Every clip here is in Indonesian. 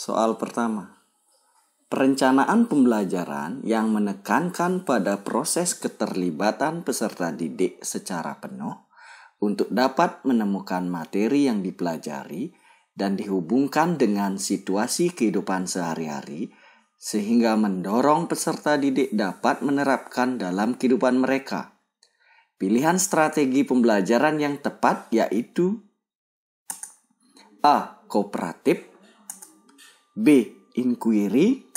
Soal pertama. Perencanaan pembelajaran yang menekankan pada proses keterlibatan peserta didik secara penuh untuk dapat menemukan materi yang dipelajari dan dihubungkan dengan situasi kehidupan sehari-hari sehingga mendorong peserta didik dapat menerapkan dalam kehidupan mereka. Pilihan strategi pembelajaran yang tepat yaitu A. Kooperatif, B. Inquiry,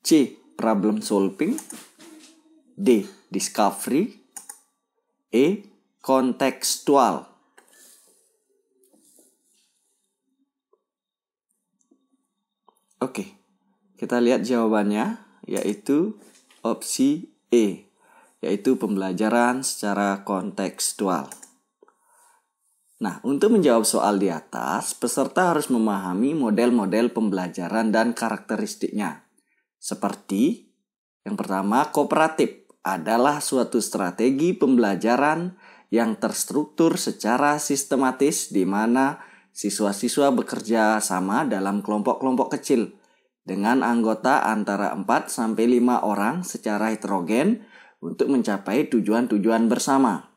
C. Problem solving, D. Discovery, E. Kontekstual. Oke, kita lihat jawabannya yaitu opsi E, yaitu pembelajaran secara kontekstual. Nah, untuk menjawab soal di atas, peserta harus memahami model-model pembelajaran dan karakteristiknya. Seperti yang pertama, kooperatif adalah suatu strategi pembelajaran yang terstruktur secara sistematis di mana siswa-siswa bekerja sama dalam kelompok-kelompok kecil dengan anggota antara 4-5 orang secara heterogen untuk mencapai tujuan-tujuan bersama.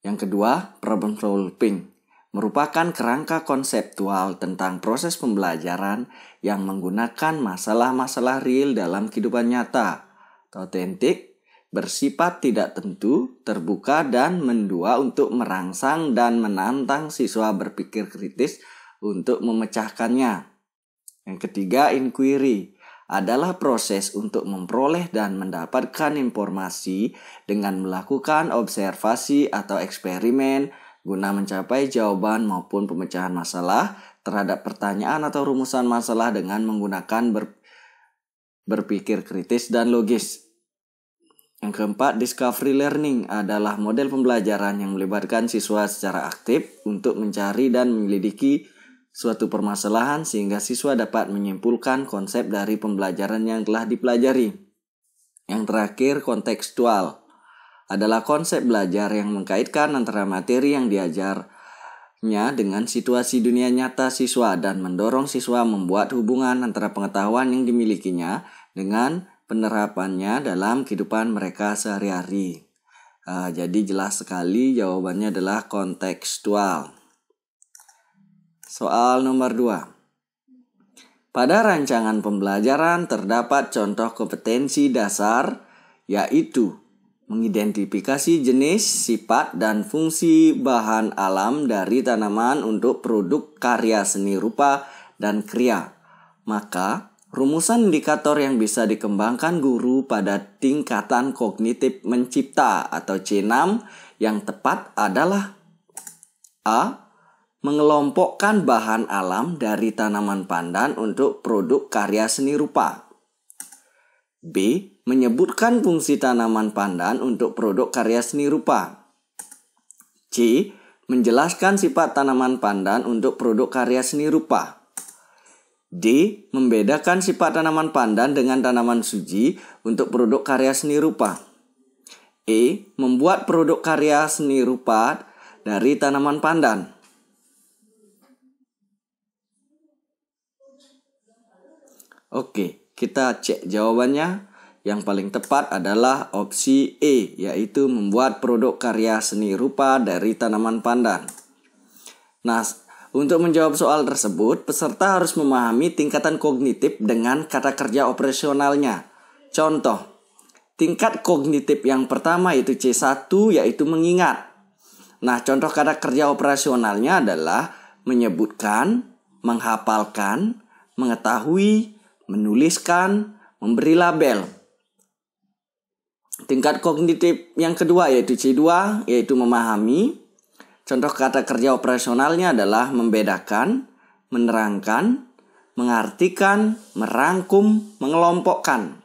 Yang kedua, problem solving merupakan kerangka konseptual tentang proses pembelajaran yang menggunakan masalah-masalah real dalam kehidupan nyata, otentik, bersifat tidak tentu, terbuka, dan mendua untuk merangsang dan menantang siswa berpikir kritis untuk memecahkannya. Yang ketiga, inquiry adalah proses untuk memperoleh dan mendapatkan informasi dengan melakukan observasi atau eksperimen guna mencapai jawaban maupun pemecahan masalah terhadap pertanyaan atau rumusan masalah dengan menggunakan berpikir kritis dan logis. Yang keempat, discovery learning adalah model pembelajaran yang melibatkan siswa secara aktif untuk mencari dan menyelidiki suatu permasalahan sehingga siswa dapat menyimpulkan konsep dari pembelajaran yang telah dipelajari. Yang terakhir, kontekstual adalah konsep belajar yang mengkaitkan antara materi yang diajarnya dengan situasi dunia nyata siswa dan mendorong siswa membuat hubungan antara pengetahuan yang dimilikinya dengan penerapannya dalam kehidupan mereka sehari-hari. Jadi jelas sekali jawabannya adalah kontekstual. Soal nomor 2. Pada rancangan pembelajaran terdapat contoh kompetensi dasar yaitu mengidentifikasi jenis, sifat, dan fungsi bahan alam dari tanaman untuk produk karya seni rupa dan kriya. Maka, rumusan indikator yang bisa dikembangkan guru pada tingkatan kognitif mencipta atau C6 yang tepat adalah A. Mengelompokkan bahan alam dari tanaman pandan untuk produk karya seni rupa. B. Menyebutkan fungsi tanaman pandan untuk produk karya seni rupa. C. Menjelaskan sifat tanaman pandan untuk produk karya seni rupa. D. Membedakan sifat tanaman pandan dengan tanaman suji untuk produk karya seni rupa. E. Membuat produk karya seni rupa dari tanaman pandan. Oke, kita cek jawabannya. Yang paling tepat adalah opsi E, yaitu membuat produk karya seni rupa dari tanaman pandan. Nah, untuk menjawab soal tersebut, peserta harus memahami tingkatan kognitif dengan kata kerja operasionalnya. Contoh, tingkat kognitif yang pertama yaitu C1, yaitu mengingat. Nah, contoh kata kerja operasionalnya adalah menyebutkan, menghafalkan, mengetahui, menuliskan, memberi label. Tingkat kognitif yang kedua yaitu C2, yaitu memahami. Contoh kata kerja operasionalnya adalah membedakan, menerangkan, mengartikan, merangkum, mengelompokkan.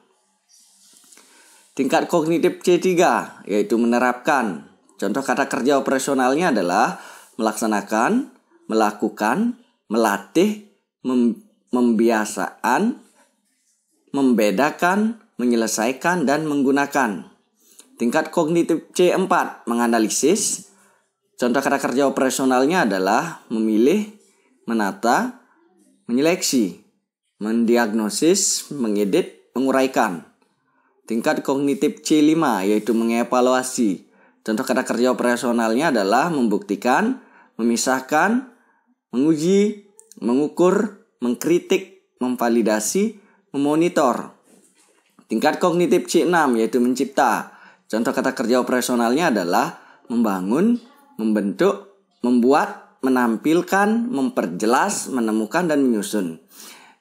Tingkat kognitif C3 yaitu menerapkan. Contoh kata kerja operasionalnya adalah melaksanakan, melakukan, melatih, membiasaan, membedakan, menyelesaikan, dan menggunakan. Tingkat kognitif C4 menganalisis. Contoh kata kerja operasionalnya adalah memilih, menata, menyeleksi, mendiagnosis, mengedit, menguraikan. Tingkat kognitif C5 yaitu mengevaluasi. Contoh kata kerja operasionalnya adalah membuktikan, memisahkan, menguji, mengukur, mengkritik, memvalidasi, memonitor. Tingkat kognitif C6 yaitu mencipta. Contoh kata kerja operasionalnya adalah membangun, membentuk, membuat, menampilkan, memperjelas, menemukan, dan menyusun.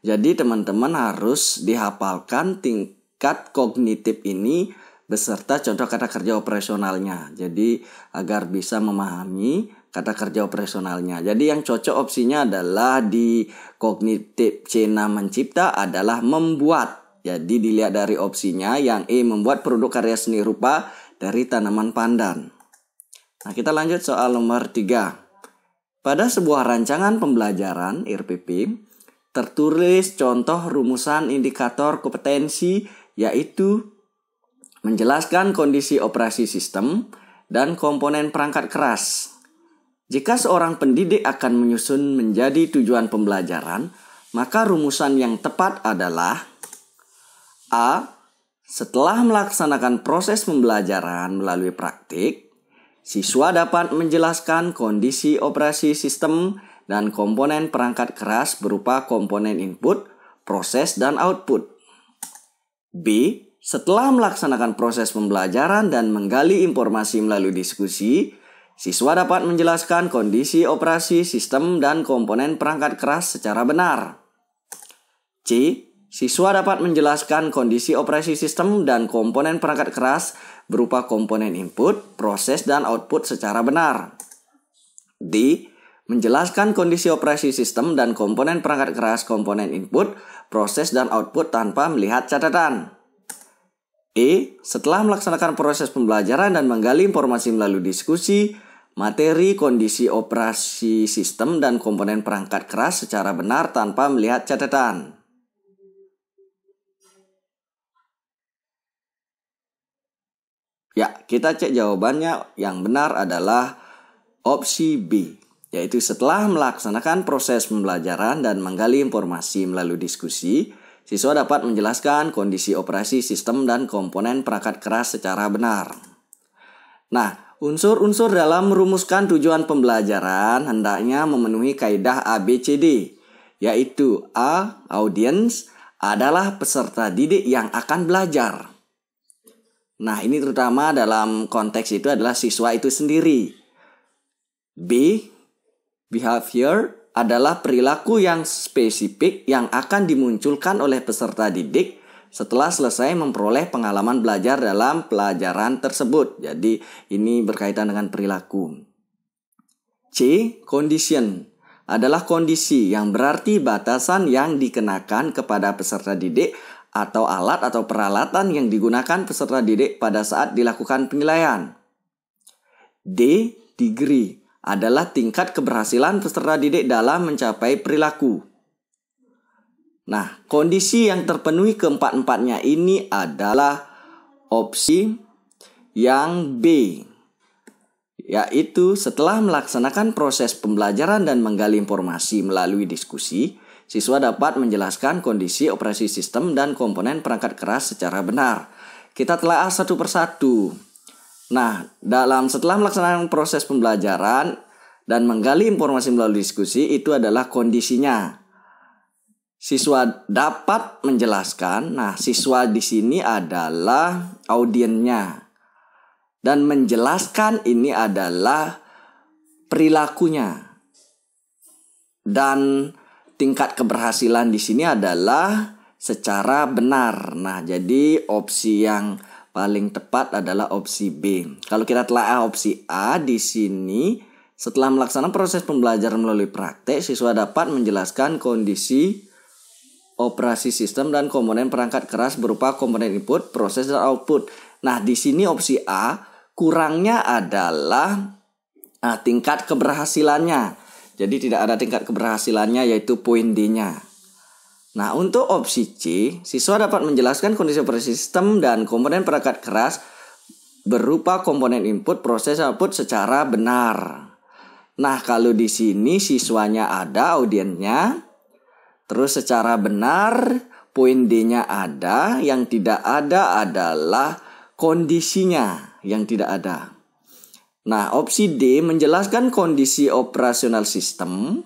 Jadi teman-teman harus dihafalkan tingkat kognitif ini beserta contoh kata kerja operasionalnya. Jadi agar bisa memahami kata kerja operasionalnya. Jadi yang cocok opsinya adalah di kognitif C6 mencipta adalah membuat. Jadi dilihat dari opsinya, yang E membuat produk karya seni rupa dari tanaman pandan. Nah, kita lanjut soal nomor 3. Pada sebuah rancangan pembelajaran RPP, tertulis contoh rumusan indikator kompetensi, yaitu menjelaskan kondisi operasi sistem dan komponen perangkat keras. Jika seorang pendidik akan menyusun menjadi tujuan pembelajaran, maka rumusan yang tepat adalah A. Setelah melaksanakan proses pembelajaran melalui praktik, siswa dapat menjelaskan kondisi operasi sistem dan komponen perangkat keras berupa komponen input, proses, dan output. B. Setelah melaksanakan proses pembelajaran dan menggali informasi melalui diskusi, siswa dapat menjelaskan kondisi operasi sistem dan komponen perangkat keras secara benar. C. Siswa dapat menjelaskan kondisi operasi sistem dan komponen perangkat keras berupa komponen input, proses, dan output secara benar. D. Menjelaskan kondisi operasi sistem dan komponen perangkat keras, komponen input, proses, dan output tanpa melihat catatan. E. Setelah melaksanakan proses pembelajaran dan menggali informasi melalui diskusi, materi kondisi operasi sistem dan komponen perangkat keras secara benar tanpa melihat catatan. Ya, kita cek jawabannya. Yang benar adalah opsi B, yaitu setelah melaksanakan proses pembelajaran dan menggali informasi melalui diskusi, siswa dapat menjelaskan kondisi operasi sistem dan komponen perangkat keras secara benar. Nah, unsur-unsur dalam merumuskan tujuan pembelajaran hendaknya memenuhi kaidah ABCD, yaitu A. Audience adalah peserta didik yang akan belajar. Nah, ini terutama dalam konteks itu adalah siswa itu sendiri. B. Behavior adalah perilaku yang spesifik yang akan dimunculkan oleh peserta didik setelah selesai memperoleh pengalaman belajar dalam pelajaran tersebut. Jadi ini berkaitan dengan perilaku. C. Condition adalah kondisi yang berarti batasan yang dikenakan kepada peserta didik atau alat atau peralatan yang digunakan peserta didik pada saat dilakukan penilaian. D. Degree adalah tingkat keberhasilan peserta didik dalam mencapai perilaku. Nah, kondisi yang terpenuhi keempat-empatnya ini adalah opsi yang B, yaitu setelah melaksanakan proses pembelajaran dan menggali informasi melalui diskusi, siswa dapat menjelaskan kondisi operasi sistem dan komponen perangkat keras secara benar. Kita telah satu persatu. Nah, setelah melaksanakan proses pembelajaran dan menggali informasi melalui diskusi, itu adalah kondisinya. Siswa dapat menjelaskan. Nah, siswa di sini adalah audiennya. Dan menjelaskan ini adalah perilakunya. Dan tingkat keberhasilan di sini adalah secara benar. Nah, jadi opsi yang paling tepat adalah opsi B. Kalau kita telah opsi A di sini, setelah melaksanakan proses pembelajaran melalui praktek, siswa dapat menjelaskan kondisi operasi sistem dan komponen perangkat keras berupa komponen input, proses, dan output. Nah, di sini opsi A kurangnya adalah tingkat keberhasilannya. Jadi tidak ada tingkat keberhasilannya, yaitu poin D-nya. Nah, untuk opsi C, siswa dapat menjelaskan kondisi operasi sistem dan komponen perangkat keras berupa komponen input, proses, output secara benar. Nah, kalau di sini siswanya ada, audiennya, Terus secara benar, poin D-nya ada, yang tidak ada adalah kondisinya yang tidak ada. Nah, opsi D menjelaskan kondisi operasional sistem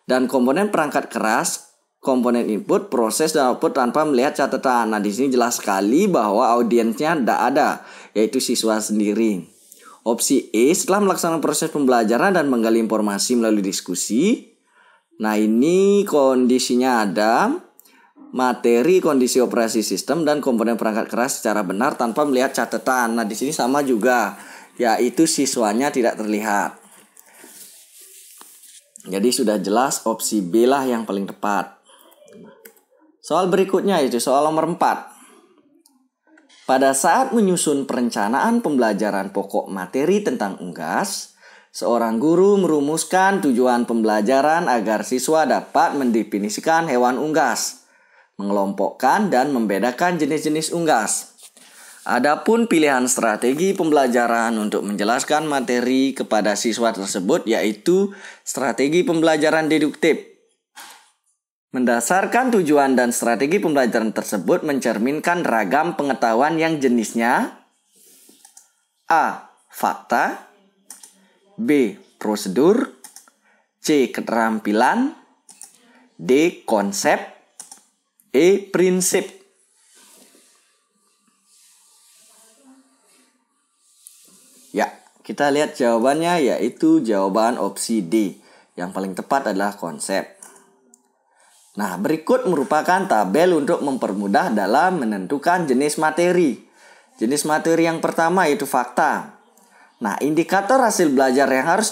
dan komponen perangkat keras, komponen input, proses, dan output tanpa melihat catatan. Nah, di sini jelas sekali bahwa audiensnya tidak ada, yaitu siswa sendiri. Opsi E, setelah melaksanakan proses pembelajaran dan menggali informasi melalui diskusi. Nah, ini kondisinya ada, materi, kondisi operasi sistem, dan komponen perangkat keras secara benar tanpa melihat catatan. Nah, di sini sama juga, yaitu siswanya tidak terlihat. Jadi sudah jelas opsi B lah yang paling tepat. Soal berikutnya yaitu soal nomor 4. Pada saat menyusun perencanaan pembelajaran pokok materi tentang unggas, seorang guru merumuskan tujuan pembelajaran agar siswa dapat mendefinisikan hewan unggas, mengelompokkan dan membedakan jenis-jenis unggas. Adapun pilihan strategi pembelajaran untuk menjelaskan materi kepada siswa tersebut yaitu strategi pembelajaran deduktif. Mendasarkan tujuan dan strategi pembelajaran tersebut mencerminkan ragam pengetahuan yang jenisnya A. Fakta, B. Prosedur, C. Keterampilan, D. Konsep, E. Prinsip. Ya, kita lihat jawabannya yaitu jawaban opsi D. Yang paling tepat adalah konsep. Nah, berikut merupakan tabel untuk mempermudah dalam menentukan jenis materi. Jenis materi yang pertama yaitu fakta. Nah, indikator hasil belajar yang harus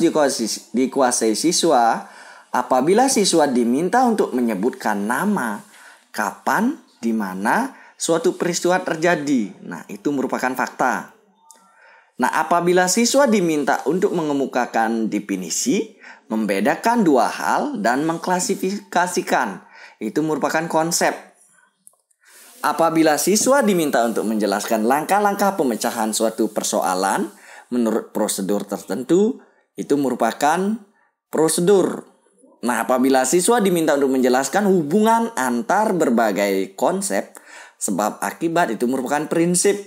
dikuasai siswa apabila siswa diminta untuk menyebutkan nama, kapan, di mana suatu peristiwa terjadi. Nah, itu merupakan fakta. Nah, apabila siswa diminta untuk mengemukakan definisi, membedakan dua hal, dan mengklasifikasikan, itu merupakan konsep. Apabila siswa diminta untuk menjelaskan langkah-langkah pemecahan suatu persoalan menurut prosedur tertentu, itu merupakan prosedur. Nah, apabila siswa diminta untuk menjelaskan hubungan antar berbagai konsep, sebab akibat, itu merupakan prinsip.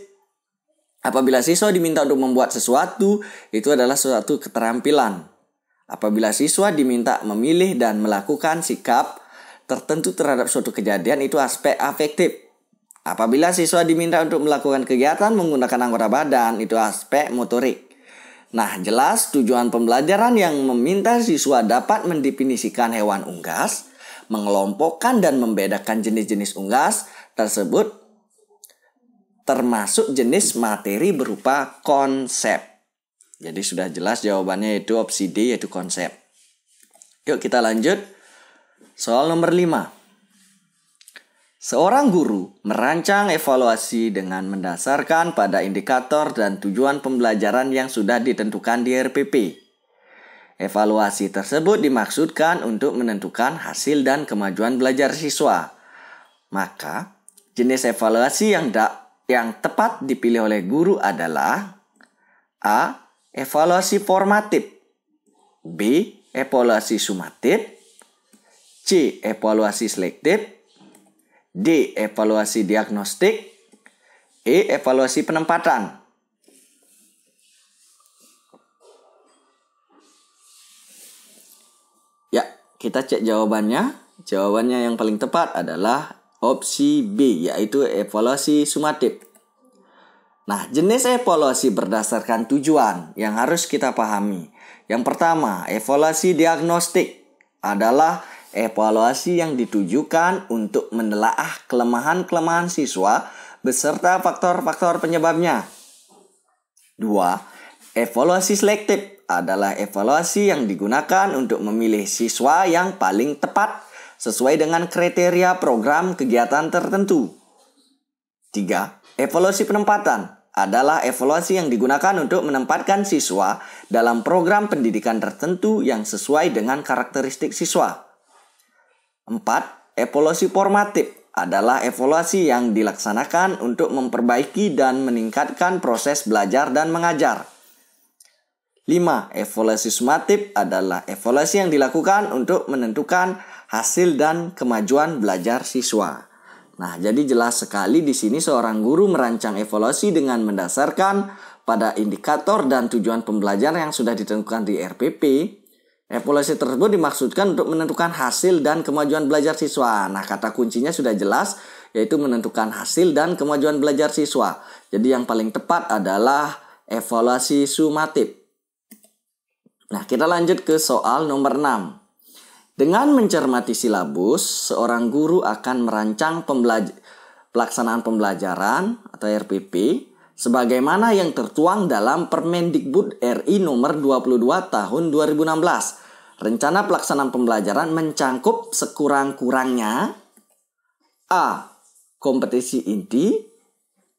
Apabila siswa diminta untuk membuat sesuatu, itu adalah suatu keterampilan. Apabila siswa diminta memilih dan melakukan sikap tertentu terhadap suatu kejadian, itu aspek afektif. Apabila siswa diminta untuk melakukan kegiatan menggunakan anggota badan, itu aspek motorik. Nah, jelas tujuan pembelajaran yang meminta siswa dapat mendefinisikan hewan unggas, mengelompokkan dan membedakan jenis-jenis unggas tersebut termasuk jenis materi berupa konsep. Jadi sudah jelas jawabannya yaitu opsi D yaitu konsep. Yuk kita lanjut. Soal nomor 5. Seorang guru merancang evaluasi dengan mendasarkan pada indikator dan tujuan pembelajaran yang sudah ditentukan di RPP. Evaluasi tersebut dimaksudkan untuk menentukan hasil dan kemajuan belajar siswa. Maka, jenis evaluasi yang tepat dipilih oleh guru adalah A. Evaluasi formatif, B. Evaluasi sumatif, C. Evaluasi selektif, D. Evaluasi diagnostik, E. Evaluasi penempatan. Ya, kita cek jawabannya. Jawabannya yang paling tepat adalah opsi B, yaitu evaluasi sumatif. Nah, jenis evaluasi berdasarkan tujuan yang harus kita pahami. Yang pertama, evaluasi diagnostik adalah evaluasi yang ditujukan untuk menelaah kelemahan-kelemahan siswa beserta faktor-faktor penyebabnya. 2. Evaluasi selektif adalah evaluasi yang digunakan untuk memilih siswa yang paling tepat sesuai dengan kriteria program kegiatan tertentu. 3. Evaluasi penempatan adalah evaluasi yang digunakan untuk menempatkan siswa dalam program pendidikan tertentu yang sesuai dengan karakteristik siswa. 4. Evaluasi formatif adalah evaluasi yang dilaksanakan untuk memperbaiki dan meningkatkan proses belajar dan mengajar. 5. Evaluasi sumatif adalah evaluasi yang dilakukan untuk menentukan hasil dan kemajuan belajar siswa. Nah, jadi jelas sekali di sini seorang guru merancang evaluasi dengan mendasarkan pada indikator dan tujuan pembelajaran yang sudah ditentukan di RPP. Evaluasi tersebut dimaksudkan untuk menentukan hasil dan kemajuan belajar siswa. Nah, kata kuncinya sudah jelas, yaitu menentukan hasil dan kemajuan belajar siswa. Jadi yang paling tepat adalah evaluasi sumatif. Nah, kita lanjut ke soal nomor 6. Dengan mencermati silabus, seorang guru akan merancang pelaksanaan pembelajaran atau RPP sebagaimana yang tertuang dalam Permendikbud RI nomor 22 tahun 2016. Rencana pelaksanaan pembelajaran mencangkup sekurang-kurangnya A. Kompetensi inti,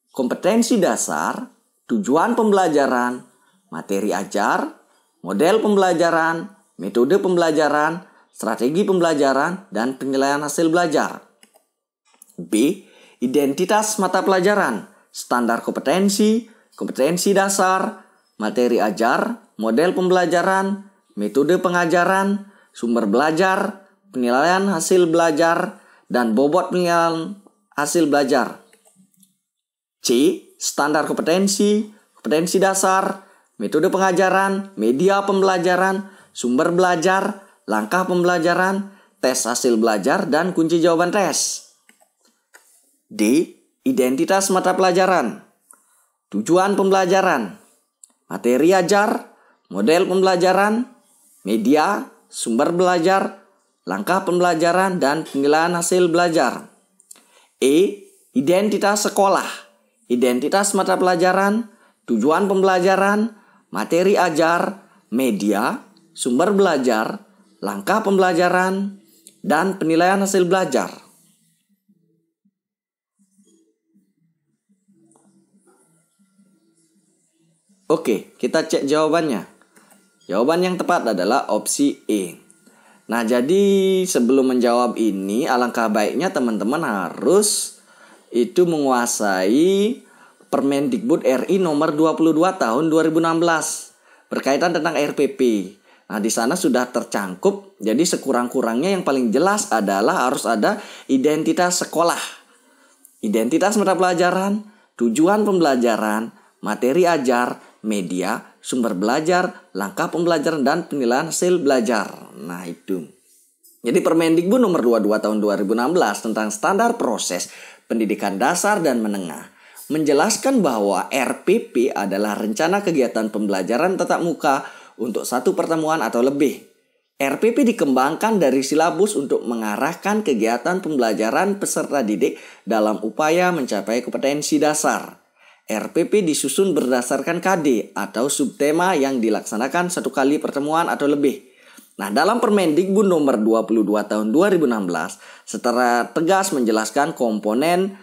kompetensi dasar, tujuan pembelajaran, materi ajar, model pembelajaran, metode pembelajaran, strategi pembelajaran, dan penilaian hasil belajar. B. Identitas mata pelajaran, standar kompetensi, kompetensi dasar, materi ajar, model pembelajaran, metode pengajaran, sumber belajar, penilaian hasil belajar, dan bobot penilaian hasil belajar. C. Standar kompetensi, kompetensi dasar, metode pengajaran, media pembelajaran, sumber belajar, langkah pembelajaran, tes hasil belajar, dan kunci jawaban tes. D. Identitas mata pelajaran, tujuan pembelajaran, materi ajar, model pembelajaran, media, sumber belajar, langkah pembelajaran, dan penilaian hasil belajar. E. Identitas sekolah, identitas mata pelajaran, tujuan pembelajaran, materi ajar, media, sumber belajar, langkah pembelajaran, dan penilaian hasil belajar. Oke, kita cek jawabannya. Jawaban yang tepat adalah opsi E. Nah, jadi sebelum menjawab ini, alangkah baiknya teman-teman harus itu menguasai Permendikbud RI nomor 22 tahun 2016 berkaitan tentang RPP. Nah, di sana sudah tercangkup. Jadi sekurang-kurangnya yang paling jelas adalah harus ada identitas sekolah, identitas mata pelajaran, tujuan pembelajaran, materi ajar, media, sumber belajar, langkah pembelajaran, dan penilaian hasil belajar. Nah, itu. Jadi Permendikbud nomor 22 tahun 2016 tentang standar proses pendidikan dasar dan menengah menjelaskan bahwa RPP adalah rencana kegiatan pembelajaran tatap muka untuk satu pertemuan atau lebih. RPP dikembangkan dari silabus untuk mengarahkan kegiatan pembelajaran peserta didik dalam upaya mencapai kompetensi dasar. RPP disusun berdasarkan KD atau subtema yang dilaksanakan satu kali pertemuan atau lebih. Nah, dalam Permendikbud nomor 22 tahun 2016 secara tegas menjelaskan komponen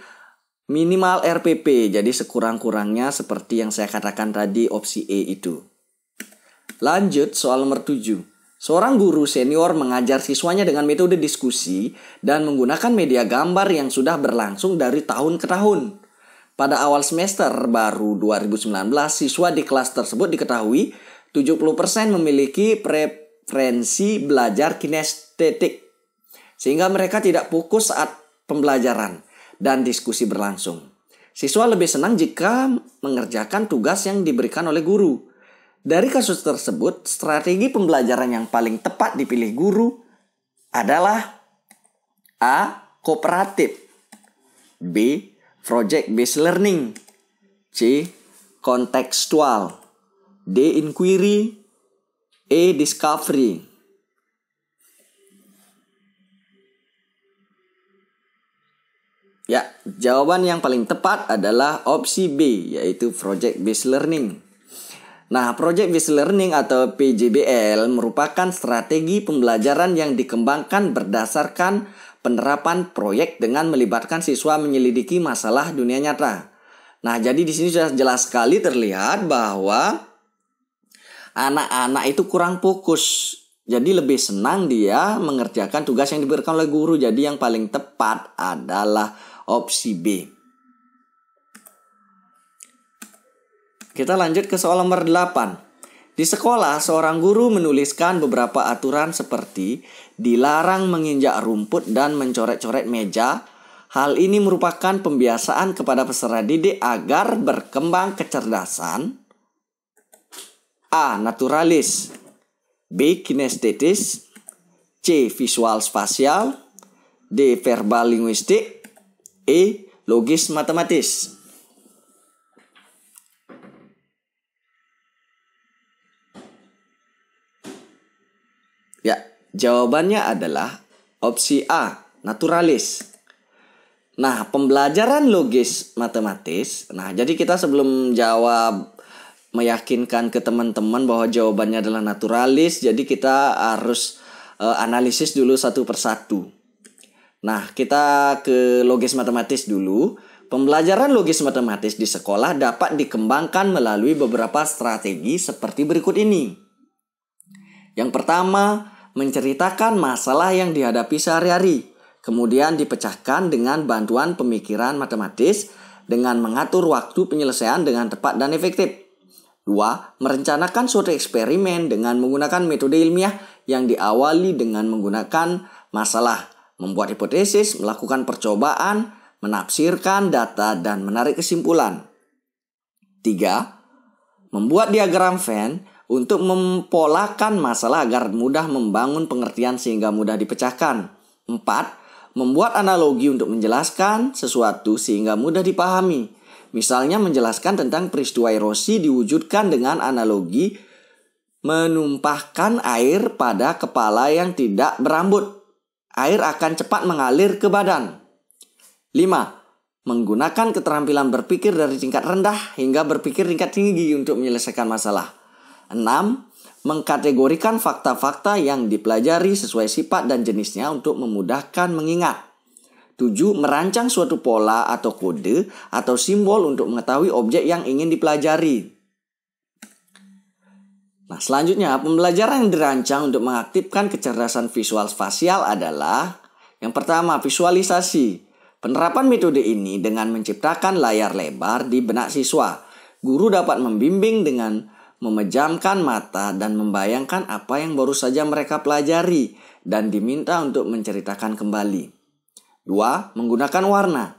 minimal RPP. Jadi sekurang-kurangnya seperti yang saya katakan tadi, opsi E itu. Lanjut soal nomor 7. Seorang guru senior mengajar siswanya dengan metode diskusi dan menggunakan media gambar yang sudah berlangsung dari tahun ke tahun. Pada awal semester baru 2019, siswa di kelas tersebut diketahui 70% memiliki preferensi belajar kinestetik, sehingga mereka tidak fokus saat pembelajaran dan diskusi berlangsung. Siswa lebih senang jika mengerjakan tugas yang diberikan oleh guru. Dari kasus tersebut, strategi pembelajaran yang paling tepat dipilih guru adalah A. Kooperatif, B. Project based learning, C. Kontekstual, D. Inquiry, E. Discovery. Ya, jawaban yang paling tepat adalah opsi B, yaitu project based learning. Nah, Project Based Learning atau PJBL merupakan strategi pembelajaran yang dikembangkan berdasarkan penerapan proyek dengan melibatkan siswa menyelidiki masalah dunia nyata. Nah, jadi di sini sudah jelas sekali terlihat bahwa anak-anak itu kurang fokus. Jadi lebih senang dia mengerjakan tugas yang diberikan oleh guru. Jadi yang paling tepat adalah opsi B. Kita lanjut ke soal nomor 8. Di sekolah, seorang guru menuliskan beberapa aturan seperti dilarang menginjak rumput dan mencoret-coret meja. Hal ini merupakan pembiasaan kepada peserta didik agar berkembang kecerdasan A. Naturalis, B. Kinestetis, C. Visual spasial, D. Verbal linguistik, E. Logis matematis. Ya, jawabannya adalah opsi A, naturalis. Nah, pembelajaran logis matematis. Nah, jadi kita sebelum jawab meyakinkan ke teman-teman bahwa jawabannya adalah naturalis, jadi kita harus analisis dulu satu persatu. Nah, kita ke logis matematis dulu. Pembelajaran logis matematis di sekolah dapat dikembangkan melalui beberapa strategi seperti berikut ini. Yang pertama, menceritakan masalah yang dihadapi sehari-hari, kemudian dipecahkan dengan bantuan pemikiran matematis dengan mengatur waktu penyelesaian dengan tepat dan efektif. 2. Merencanakan suatu eksperimen dengan menggunakan metode ilmiah yang diawali dengan menggunakan masalah, membuat hipotesis, melakukan percobaan, menafsirkan data, dan menarik kesimpulan. 3. Membuat diagram Venn untuk mempolakan masalah agar mudah membangun pengertian sehingga mudah dipecahkan. 4. Membuat analogi untuk menjelaskan sesuatu sehingga mudah dipahami. Misalnya menjelaskan tentang peristiwa erosi diwujudkan dengan analogi menumpahkan air pada kepala yang tidak berambut. Air akan cepat mengalir ke badan. 5. Menggunakan keterampilan berpikir dari tingkat rendah hingga berpikir tingkat tinggi untuk menyelesaikan masalah. 6. Mengkategorikan fakta-fakta yang dipelajari sesuai sifat dan jenisnya untuk memudahkan mengingat. 7. Merancang suatu pola atau kode atau simbol untuk mengetahui objek yang ingin dipelajari. Nah, selanjutnya pembelajaran yang dirancang untuk mengaktifkan kecerdasan visual spasial adalah yang pertama, visualisasi. Penerapan metode ini dengan menciptakan layar lebar di benak siswa. Guru dapat membimbing dengan memejamkan mata dan membayangkan apa yang baru saja mereka pelajari dan diminta untuk menceritakan kembali. 2. Menggunakan warna.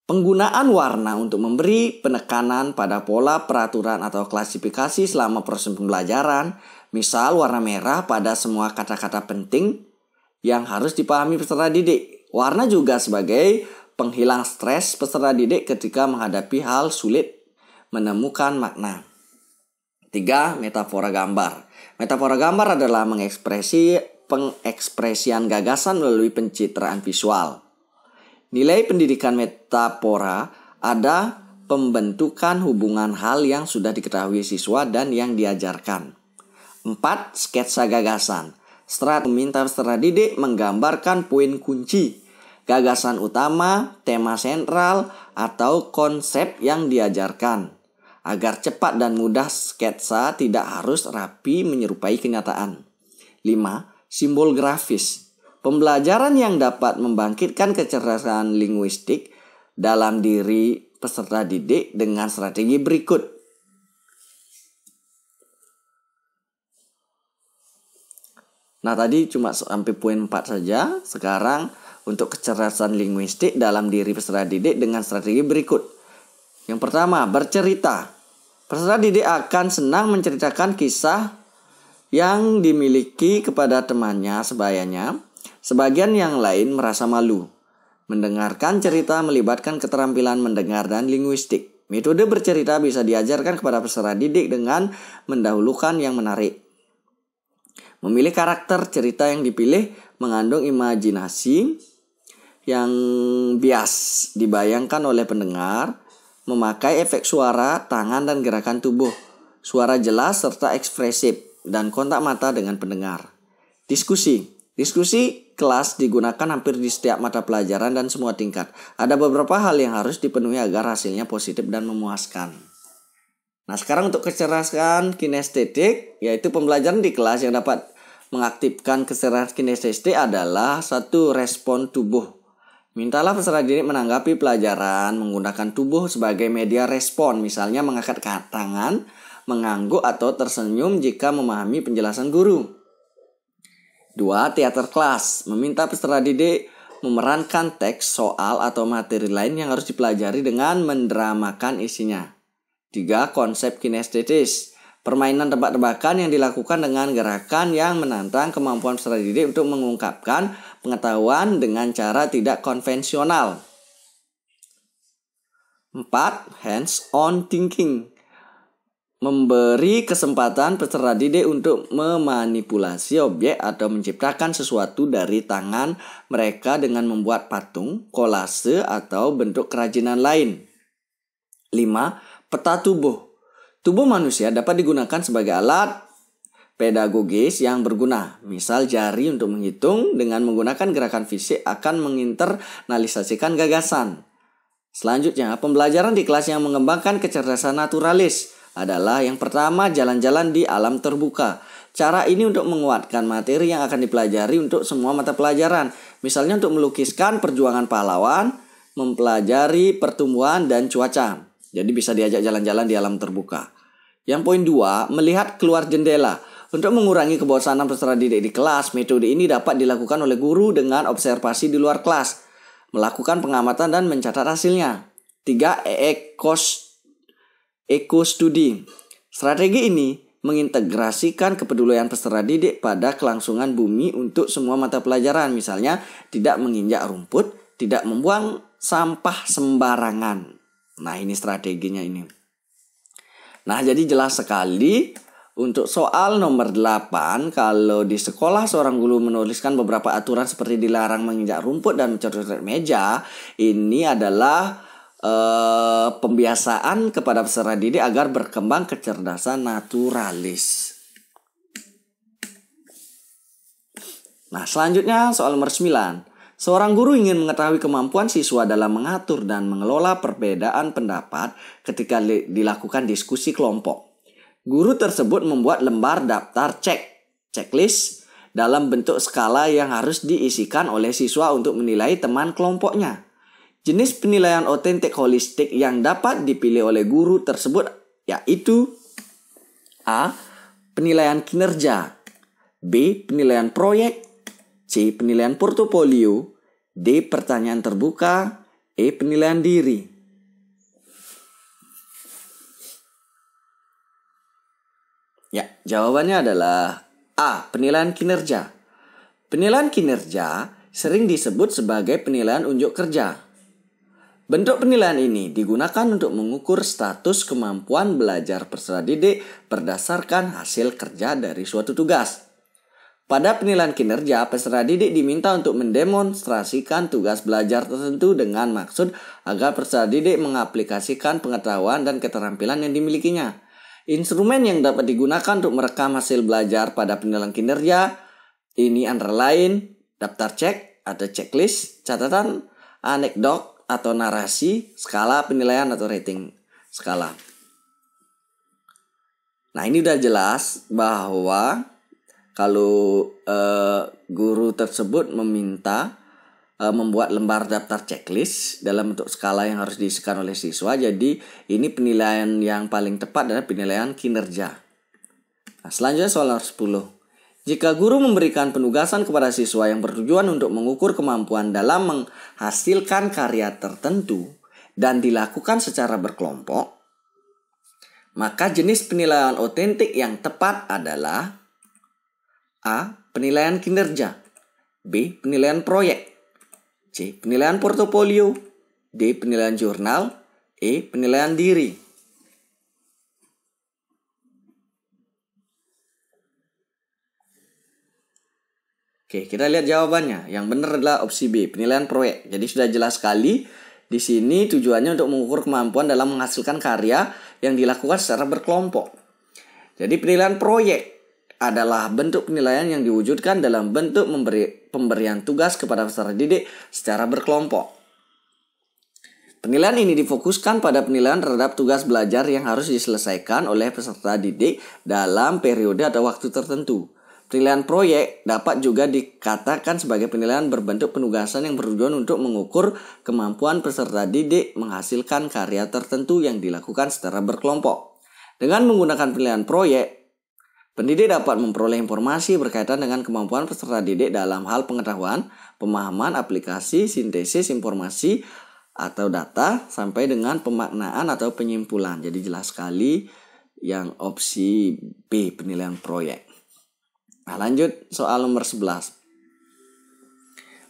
Penggunaan warna untuk memberi penekanan pada pola peraturan atau klasifikasi selama proses pembelajaran. Misal warna merah pada semua kata-kata penting yang harus dipahami peserta didik. Warna juga sebagai penghilang stres peserta didik ketika menghadapi hal sulit menemukan makna. 3. Metafora gambar. Metafora gambar adalah pengekspresian gagasan melalui pencitraan visual. Nilai pendidikan metafora ada pembentukan hubungan hal yang sudah diketahui siswa dan yang diajarkan. 4. Sketsa gagasan. Strat meminta peserta didik menggambarkan poin kunci, gagasan utama, tema sentral, atau konsep yang diajarkan. Agar cepat dan mudah, sketsa tidak harus rapi menyerupai kenyataan. 5. Simbol grafis. Pembelajaran yang dapat membangkitkan kecerdasan linguistik dalam diri peserta didik dengan strategi berikut. Nah, tadi cuma sampai poin 4 saja. Sekarang untuk kecerdasan linguistik dalam diri peserta didik dengan strategi berikut. Yang pertama, bercerita. Peserta didik akan senang menceritakan kisah yang dimiliki kepada temannya sebayanya. Sebagian yang lain merasa malu. Mendengarkan cerita melibatkan keterampilan mendengar dan linguistik. Metode bercerita bisa diajarkan kepada peserta didik dengan mendahulukan yang menarik. Memilih karakter cerita yang dipilih mengandung imajinasi yang bias dibayangkan oleh pendengar. Memakai efek suara, tangan, dan gerakan tubuh, suara jelas serta ekspresif, dan kontak mata dengan pendengar. Diskusi kelas digunakan hampir di setiap mata pelajaran dan semua tingkat. Ada beberapa hal yang harus dipenuhi agar hasilnya positif dan memuaskan. Nah, sekarang untuk kecerdasan kinestetik, yaitu pembelajaran di kelas yang dapat mengaktifkan kecerdasan kinestetik adalah 1. Respon tubuh. Mintalah peserta didik menanggapi pelajaran menggunakan tubuh sebagai media respon, misalnya mengangkat tangan, mengangguk atau tersenyum jika memahami penjelasan guru. 2. Teater kelas. Meminta peserta didik memerankan teks, soal, atau materi lain yang harus dipelajari dengan mendramakan isinya. 3. Konsep kinestetis. Permainan tebak-tebakan yang dilakukan dengan gerakan yang menantang kemampuan peserta didik untuk mengungkapkan pengetahuan dengan cara tidak konvensional. 4. Hands-on thinking. Memberi kesempatan peserta didik untuk memanipulasi objek atau menciptakan sesuatu dari tangan mereka dengan membuat patung, kolase, atau bentuk kerajinan lain. 5. Peta tubuh. Tubuh manusia dapat digunakan sebagai alat pedagogis yang berguna. Misal jari untuk menghitung dengan menggunakan gerakan fisik akan menginternalisasikan gagasan. Selanjutnya, pembelajaran di kelas yang mengembangkan kecerdasan naturalis adalah yang pertama, jalan-jalan di alam terbuka. Cara ini untuk menguatkan materi yang akan dipelajari untuk semua mata pelajaran. Misalnya untuk melukiskan perjuangan pahlawan, mempelajari pertumbuhan dan cuaca. Jadi bisa diajak jalan-jalan di alam terbuka. Yang poin 2, melihat keluar jendela. Untuk mengurangi kebosanan peserta didik di kelas, metode ini dapat dilakukan oleh guru dengan observasi di luar kelas, melakukan pengamatan dan mencatat hasilnya. 3. Eco-studi. Strategi ini mengintegrasikan kepedulian peserta didik pada kelangsungan bumi untuk semua mata pelajaran. Misalnya, tidak menginjak rumput, tidak membuang sampah sembarangan. Nah, ini strateginya ini. Nah, jadi jelas sekali untuk soal nomor 8, kalau di sekolah seorang guru menuliskan beberapa aturan seperti dilarang menginjak rumput dan mencoret meja, ini adalah pembiasaan kepada peserta didik agar berkembang kecerdasan naturalis. Nah, selanjutnya soal nomor 9. Seorang guru ingin mengetahui kemampuan siswa dalam mengatur dan mengelola perbedaan pendapat ketika dilakukan diskusi kelompok. Guru tersebut membuat lembar daftar checklist dalam bentuk skala yang harus diisikan oleh siswa untuk menilai teman kelompoknya. Jenis penilaian otentik holistik yang dapat dipilih oleh guru tersebut yaitu A. Penilaian kinerja, B. Penilaian proyek, C. Penilaian portofolio, D. Pertanyaan terbuka, E. Penilaian diri. Ya, jawabannya adalah A. Penilaian kinerja. Penilaian kinerja sering disebut sebagai penilaian unjuk kerja. Bentuk penilaian ini digunakan untuk mengukur status kemampuan belajar peserta didik berdasarkan hasil kerja dari suatu tugas. Pada penilaian kinerja, peserta didik diminta untuk mendemonstrasikan tugas belajar tertentu dengan maksud agar peserta didik mengaplikasikan pengetahuan dan keterampilan yang dimilikinya. Instrumen yang dapat digunakan untuk merekam hasil belajar pada penilaian kinerja ini antara lain daftar cek atau checklist, catatan, anekdot atau narasi, skala penilaian atau rating skala. Nah, ini udah jelas bahwa kalau guru tersebut meminta membuat lembar daftar checklist dalam bentuk skala yang harus diisikan oleh siswa, jadi ini penilaian yang paling tepat adalah penilaian kinerja. Nah, selanjutnya soal nomor 10. Jika guru memberikan penugasan kepada siswa yang bertujuan untuk mengukur kemampuan dalam menghasilkan karya tertentu dan dilakukan secara berkelompok, maka jenis penilaian otentik yang tepat adalah A. Penilaian kinerja, B. Penilaian proyek, C. Penilaian portofolio, D. Penilaian jurnal, E. Penilaian diri. Oke, kita lihat jawabannya. Yang benar adalah opsi B, penilaian proyek. Jadi sudah jelas sekali di sini tujuannya untuk mengukur kemampuan dalam menghasilkan karya yang dilakukan secara berkelompok. Jadi penilaian proyek adalah bentuk penilaian yang diwujudkan dalam bentuk pemberian tugas kepada peserta didik secara berkelompok. Penilaian ini difokuskan pada penilaian terhadap tugas belajar yang harus diselesaikan oleh peserta didik dalam periode atau waktu tertentu. Penilaian proyek dapat juga dikatakan sebagai penilaian berbentuk penugasan yang bertujuan untuk mengukur kemampuan peserta didik menghasilkan karya tertentu yang dilakukan secara berkelompok. Dengan menggunakan penilaian proyek, pendidik dapat memperoleh informasi berkaitan dengan kemampuan peserta didik dalam hal pengetahuan, pemahaman, aplikasi, sintesis informasi atau data, sampai dengan pemaknaan atau penyimpulan. Jadi jelas sekali yang opsi B, penilaian proyek. Nah, lanjut soal nomor 11.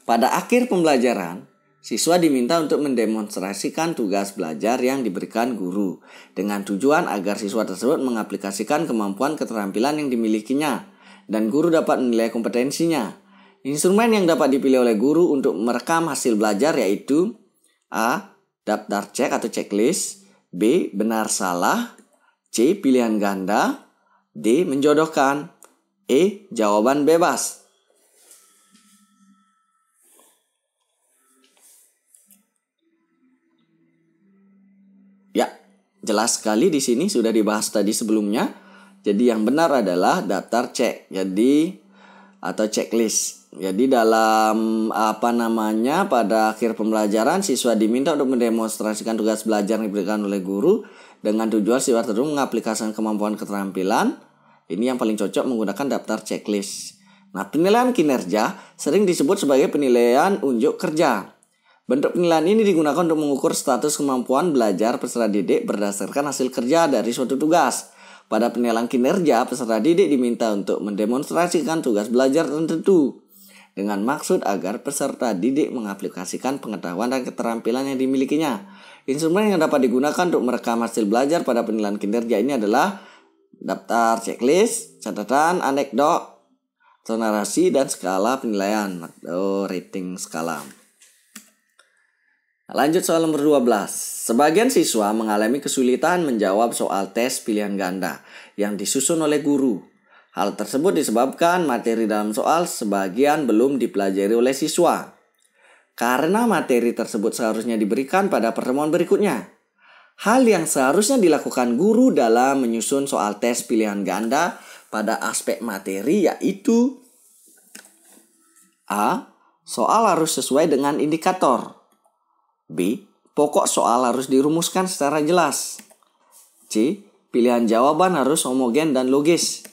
Pada akhir pembelajaran, siswa diminta untuk mendemonstrasikan tugas belajar yang diberikan guru dengan tujuan agar siswa tersebut mengaplikasikan kemampuan keterampilan yang dimilikinya dan guru dapat menilai kompetensinya. Instrumen yang dapat dipilih oleh guru untuk merekam hasil belajar yaitu A. Daftar cek atau checklist, B. Benar salah, C. Pilihan ganda, D. Menjodohkan, E. Jawaban bebas. Ya, jelas sekali di sini sudah dibahas tadi sebelumnya. Jadi yang benar adalah daftar cek. Atau checklist. Jadi dalam pada akhir pembelajaran siswa diminta untuk mendemonstrasikan tugas belajar yang diberikan oleh guru dengan tujuan siswa tersebut mengaplikasikan kemampuan keterampilan. Ini yang paling cocok menggunakan daftar checklist. Nah, penilaian kinerja sering disebut sebagai penilaian unjuk kerja. Bentuk penilaian ini digunakan untuk mengukur status kemampuan belajar peserta didik berdasarkan hasil kerja dari suatu tugas. Pada penilaian kinerja, peserta didik diminta untuk mendemonstrasikan tugas belajar tertentu dengan maksud agar peserta didik mengaplikasikan pengetahuan dan keterampilan yang dimilikinya. Instrumen yang dapat digunakan untuk merekam hasil belajar pada penilaian kinerja ini adalah daftar checklist, catatan, anekdot, atau narasi, dan skala penilaian atau rating skala. Lanjut soal nomor 12. Sebagian siswa mengalami kesulitan menjawab soal tes pilihan ganda yang disusun oleh guru. Hal tersebut disebabkan materi dalam soal sebagian belum dipelajari oleh siswa. Karena materi tersebut seharusnya diberikan pada pertemuan berikutnya. Hal yang seharusnya dilakukan guru dalam menyusun soal tes pilihan ganda pada aspek materi yaitu A. Soal harus sesuai dengan indikator. B. Pokok soal harus dirumuskan secara jelas. C. Pilihan jawaban harus homogen dan logis.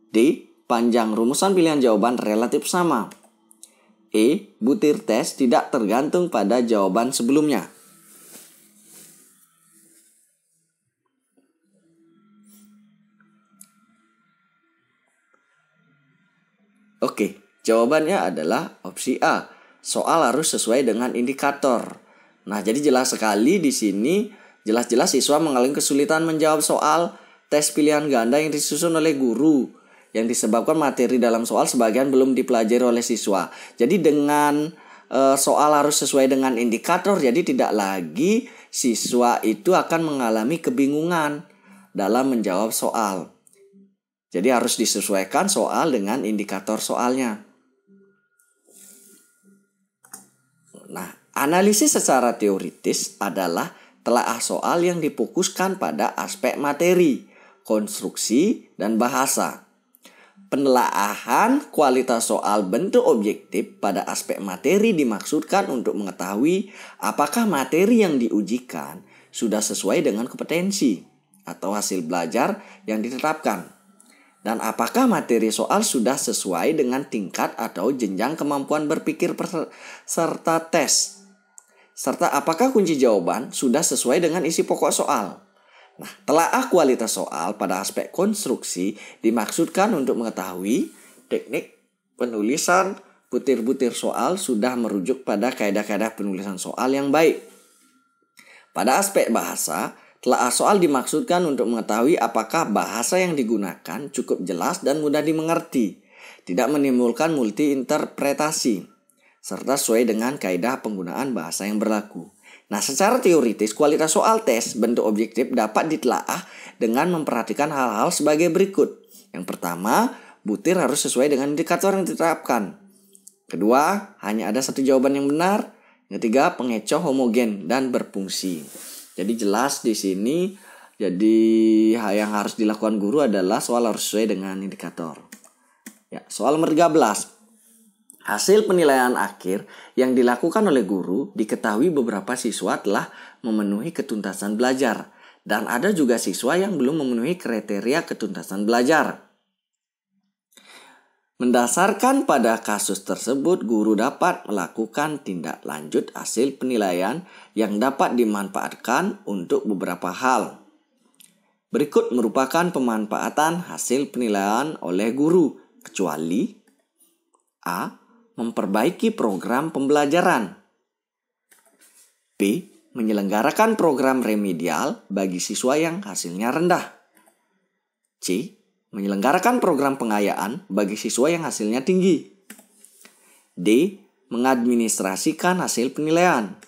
D. Panjang rumusan pilihan jawaban relatif sama. E. Butir tes tidak tergantung pada jawaban sebelumnya. Oke, jawabannya adalah opsi A. Soal harus sesuai dengan indikator. Nah, jadi jelas sekali di sini jelas-jelas siswa mengalami kesulitan menjawab soal tes pilihan ganda yang disusun oleh guru yang disebabkan materi dalam soal sebagian belum dipelajari oleh siswa. Jadi dengan soal harus sesuai dengan indikator, jadi tidak lagi siswa itu akan mengalami kebingungan dalam menjawab soal. Jadi harus disesuaikan soal dengan indikator soalnya. Nah, analisis secara teoritis adalah telaah soal yang difokuskan pada aspek materi, konstruksi, dan bahasa. Penelaahan kualitas soal bentuk objektif pada aspek materi dimaksudkan untuk mengetahui apakah materi yang diujikan sudah sesuai dengan kompetensi atau hasil belajar yang ditetapkan. Dan apakah materi soal sudah sesuai dengan tingkat atau jenjang kemampuan berpikir peserta tes. Serta apakah kunci jawaban sudah sesuai dengan isi pokok soal. Nah, telaah kualitas soal pada aspek konstruksi dimaksudkan untuk mengetahui teknik penulisan butir-butir soal sudah merujuk pada kaidah-kaidah penulisan soal yang baik. Pada aspek bahasa, telaah soal dimaksudkan untuk mengetahui apakah bahasa yang digunakan cukup jelas dan mudah dimengerti, tidak menimbulkan multi-interpretasi, serta sesuai dengan kaidah penggunaan bahasa yang berlaku. Nah, secara teoritis, kualitas soal tes bentuk objektif dapat ditelaah dengan memperhatikan hal-hal sebagai berikut. Yang pertama, butir harus sesuai dengan indikator yang ditetapkan. Kedua, hanya ada satu jawaban yang benar. Ketiga, pengecoh homogen dan berfungsi. Jadi jelas di sini, jadi yang harus dilakukan guru adalah soal harus sesuai dengan indikator. Ya, soal nomor 13. Hasil penilaian akhir yang dilakukan oleh guru diketahui beberapa siswa telah memenuhi ketuntasan belajar Dan ada juga siswa yang belum memenuhi kriteria ketuntasan belajar. Mendasarkan pada kasus tersebut, guru dapat melakukan tindak lanjut hasil penilaian yang dapat dimanfaatkan untuk beberapa hal. Berikut merupakan pemanfaatan hasil penilaian oleh guru, kecuali A. Memperbaiki program pembelajaran. B. Menyelenggarakan program remedial bagi siswa yang hasilnya rendah. C. Menyelenggarakan program pengayaan bagi siswa yang hasilnya tinggi. D. Mengadministrasikan hasil penilaian.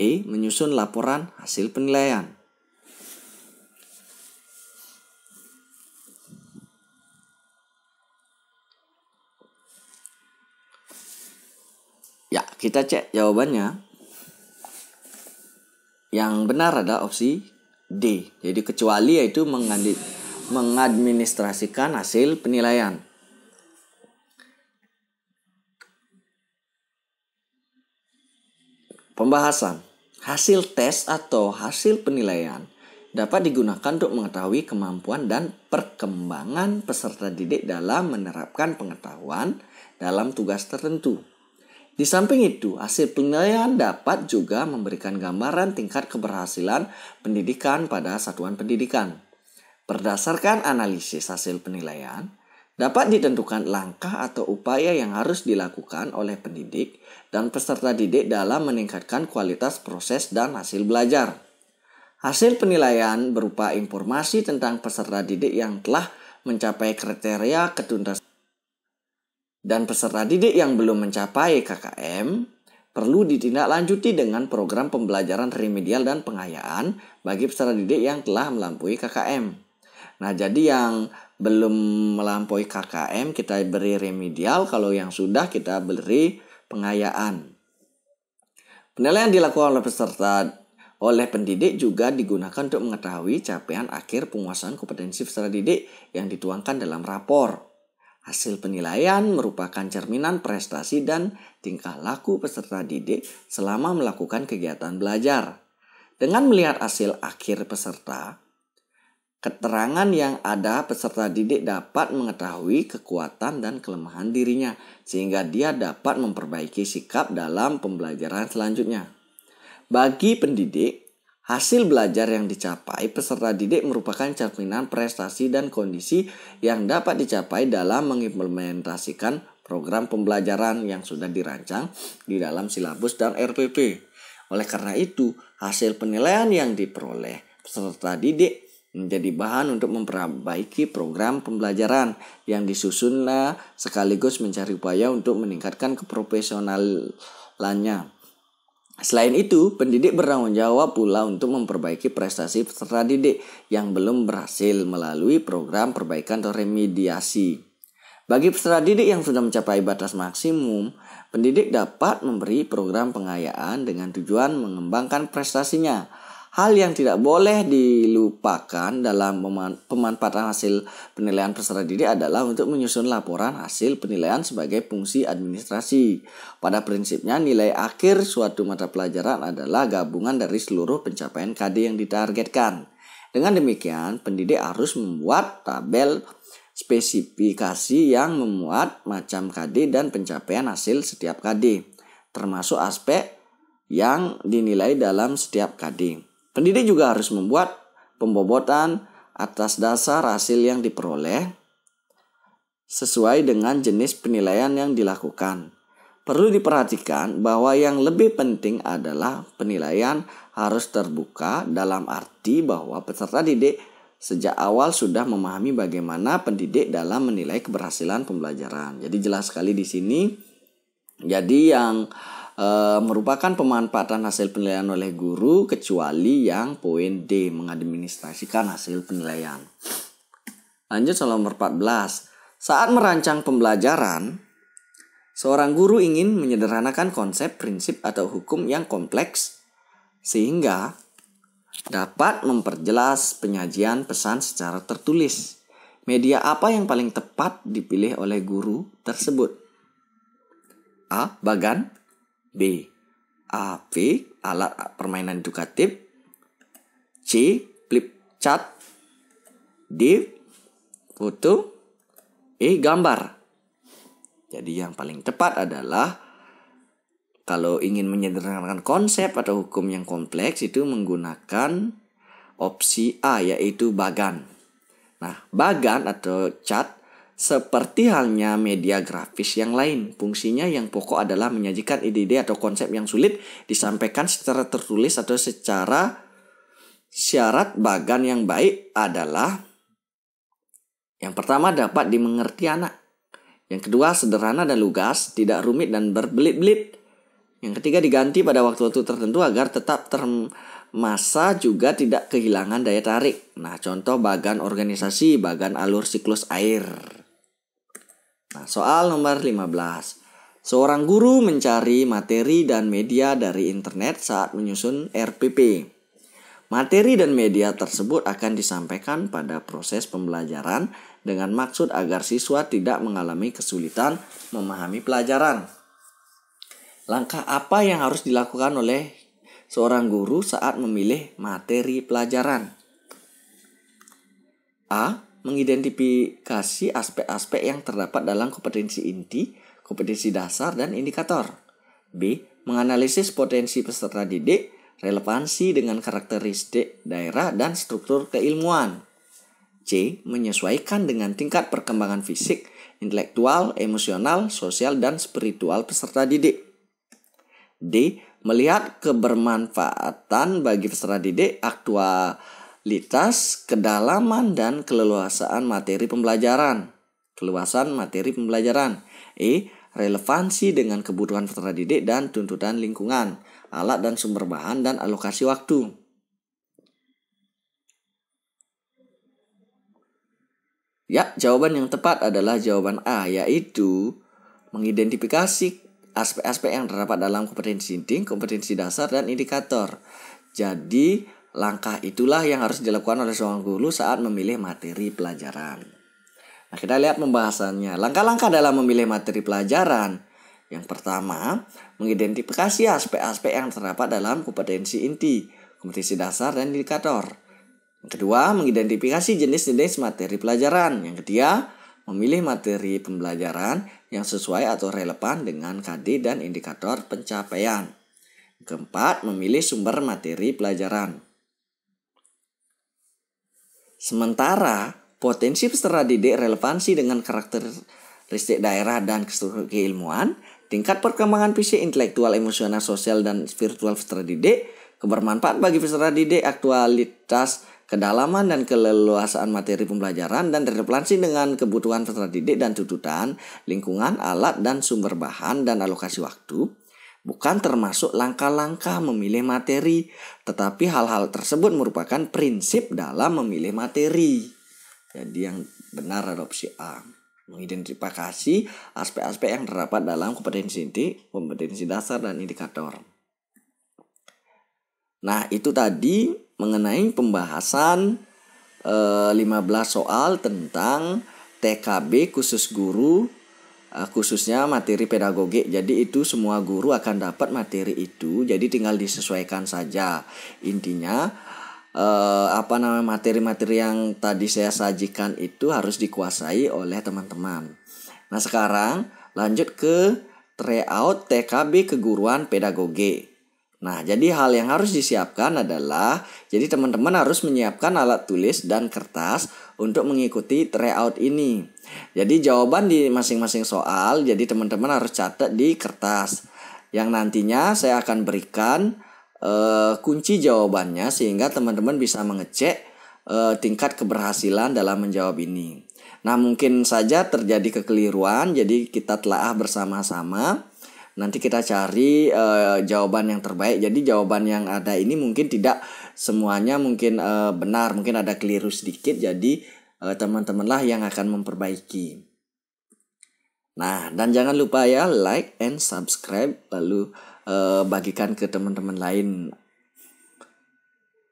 E. Menyusun laporan hasil penilaian. Ya, kita cek jawabannya. Yang benar adalah opsi D. Jadi kecuali yaitu mengadministrasikan hasil penilaian. Pembahasan. Hasil tes atau hasil penilaian dapat digunakan untuk mengetahui kemampuan dan perkembangan peserta didik dalam menerapkan pengetahuan dalam tugas tertentu. Di samping itu, hasil penilaian dapat juga memberikan gambaran tingkat keberhasilan pendidikan pada satuan pendidikan. Berdasarkan analisis hasil penilaian, dapat ditentukan langkah atau upaya yang harus dilakukan oleh pendidik dan peserta didik dalam meningkatkan kualitas proses dan hasil belajar. Hasil penilaian berupa informasi tentang peserta didik yang telah mencapai kriteria ketuntasan dan peserta didik yang belum mencapai KKM perlu ditindaklanjuti dengan program pembelajaran remedial dan pengayaan bagi peserta didik yang telah melampaui KKM. Nah, jadi yang belum melampaui KKM kita beri remedial, kalau yang sudah kita beri pengayaan. Penilaian dilakukan oleh pendidik juga digunakan untuk mengetahui capaian akhir penguasaan kompetensi peserta didik yang dituangkan dalam rapor. Hasil penilaian merupakan cerminan prestasi dan tingkah laku peserta didik selama melakukan kegiatan belajar. Dengan melihat hasil akhir peserta, keterangan yang ada peserta didik dapat mengetahui kekuatan dan kelemahan dirinya, sehingga dia dapat memperbaiki sikap dalam pembelajaran selanjutnya. Bagi pendidik, hasil belajar yang dicapai peserta didik merupakan cerminan prestasi dan kondisi yang dapat dicapai dalam mengimplementasikan program pembelajaran yang sudah dirancang di dalam silabus dan RPP. Oleh karena itu, hasil penilaian yang diperoleh peserta didik menjadi bahan untuk memperbaiki program pembelajaran yang disusunnya sekaligus mencari upaya untuk meningkatkan keprofesionalannya. Selain itu, pendidik bertanggung jawab pula untuk memperbaiki prestasi peserta didik yang belum berhasil melalui program perbaikan atau remediasi. Bagi peserta didik yang sudah mencapai batas maksimum, pendidik dapat memberi program pengayaan dengan tujuan mengembangkan prestasinya. Hal yang tidak boleh dilupakan dalam pemanfaatan hasil penilaian peserta didik adalah untuk menyusun laporan hasil penilaian sebagai fungsi administrasi. Pada prinsipnya, nilai akhir suatu mata pelajaran adalah gabungan dari seluruh pencapaian KD yang ditargetkan. Dengan demikian, pendidik harus membuat tabel spesifikasi yang memuat macam KD dan pencapaian hasil setiap KD, termasuk aspek yang dinilai dalam setiap KD. Pendidik juga harus membuat pembobotan atas dasar hasil yang diperoleh sesuai dengan jenis penilaian yang dilakukan. Perlu diperhatikan bahwa yang lebih penting adalah penilaian harus terbuka, dalam arti bahwa peserta didik sejak awal sudah memahami bagaimana pendidik dalam menilai keberhasilan pembelajaran. Jadi jelas sekali di sini. Jadi yang merupakan pemanfaatan hasil penilaian oleh guru, kecuali yang poin D, mengadministrasikan hasil penilaian. Lanjut soal nomor 14. Saat merancang pembelajaran, seorang guru ingin menyederhanakan konsep, prinsip, atau hukum yang kompleks sehingga dapat memperjelas penyajian pesan secara tertulis. Media apa yang paling tepat dipilih oleh guru tersebut? A. Bagan. B. AV, alat permainan edukatif. C. Flip cat, D, foto, E, gambar. Jadi yang paling tepat adalah kalau ingin menyederhanakan konsep atau hukum yang kompleks itu menggunakan opsi A, yaitu bagan. Nah, bagan atau cat seperti halnya media grafis yang lain. Fungsinya yang pokok adalah menyajikan ide-ide atau konsep yang sulit disampaikan secara tertulis atau secara syarat bagan yang baik adalah yang pertama dapat dimengerti anak. Yang kedua sederhana dan lugas, tidak rumit dan berbelit-belit. Yang ketiga diganti pada waktu-waktu tertentu agar tetap termasa juga tidak kehilangan daya tarik. Nah, contoh bagan organisasi, bagan alur siklus air. Nah, soal nomor 15. Seorang guru mencari materi dan media dari internet saat menyusun RPP. Materi dan media tersebut akan disampaikan pada proses pembelajaran dengan maksud agar siswa tidak mengalami kesulitan memahami pelajaran. Langkah apa yang harus dilakukan oleh seorang guru saat memilih materi pelajaran? A. Mengidentifikasi aspek-aspek yang terdapat dalam kompetensi inti, kompetensi dasar, dan indikator. B. Menganalisis potensi peserta didik, relevansi dengan karakteristik daerah dan struktur keilmuan. C. Menyesuaikan dengan tingkat perkembangan fisik, intelektual, emosional, sosial, dan spiritual peserta didik. D. Melihat kebermanfaatan bagi peserta didik, aktualitas, kedalaman, dan keleluasaan materi pembelajaran. E. Relevansi dengan kebutuhan peserta didik dan tuntutan lingkungan, alat dan sumber bahan, dan alokasi waktu. Ya, jawaban yang tepat adalah jawaban A, yaitu mengidentifikasi aspek-aspek yang terdapat dalam kompetensi inti, kompetensi dasar, dan indikator. Jadi, langkah itulah yang harus dilakukan oleh seorang guru saat memilih materi pelajaran. Nah, kita lihat pembahasannya. Langkah-langkah dalam memilih materi pelajaran. Yang pertama, mengidentifikasi aspek-aspek yang terdapat dalam kompetensi inti, kompetensi dasar, dan indikator. Yang kedua, mengidentifikasi jenis-jenis materi pelajaran. Yang ketiga, memilih materi pembelajaran yang sesuai atau relevan dengan KD dan indikator pencapaian. Keempat, memilih sumber materi pelajaran. Sementara potensi peserta didik, relevansi dengan karakteristik daerah dan struktur keilmuan, tingkat perkembangan fisik, intelektual, emosional, sosial, dan spiritual peserta didik, kebermanfaat bagi peserta didik, aktualitas, kedalaman dan keleluasaan materi pembelajaran, dan relevansi dengan kebutuhan peserta didik dan tuntutan lingkungan, alat dan sumber bahan, dan alokasi waktu, bukan termasuk langkah-langkah memilih materi, tetapi hal-hal tersebut merupakan prinsip dalam memilih materi. Jadi yang benar adalah opsi A. Mengidentifikasi aspek-aspek yang terdapat dalam kompetensi inti, kompetensi dasar, dan indikator. Nah, itu tadi mengenai pembahasan 15 soal tentang TKB khusus guru, khususnya materi pedagogik. Jadi itu semua guru akan dapat materi itu, jadi tinggal disesuaikan saja. Intinya materi-materi yang tadi saya sajikan itu harus dikuasai oleh teman-teman. Nah, sekarang lanjut ke tryout TKB keguruan pedagogik. Nah, jadi hal yang harus disiapkan adalah, jadi teman-teman harus menyiapkan alat tulis dan kertas untuk mengikuti tryout ini. Jadi jawaban di masing-masing soal, jadi teman-teman harus catat di kertas. Yang nantinya saya akan berikan kunci jawabannya sehingga teman-teman bisa mengecek tingkat keberhasilan dalam menjawab ini. Nah, mungkin saja terjadi kekeliruan, jadi kita telaah bersama-sama. Nanti kita cari jawaban yang terbaik. Jadi jawaban yang ada ini mungkin tidak semuanya mungkin benar, mungkin ada keliru sedikit. Jadi teman-temanlah yang akan memperbaiki. Nah, dan jangan lupa ya like and subscribe, lalu bagikan ke teman-teman lain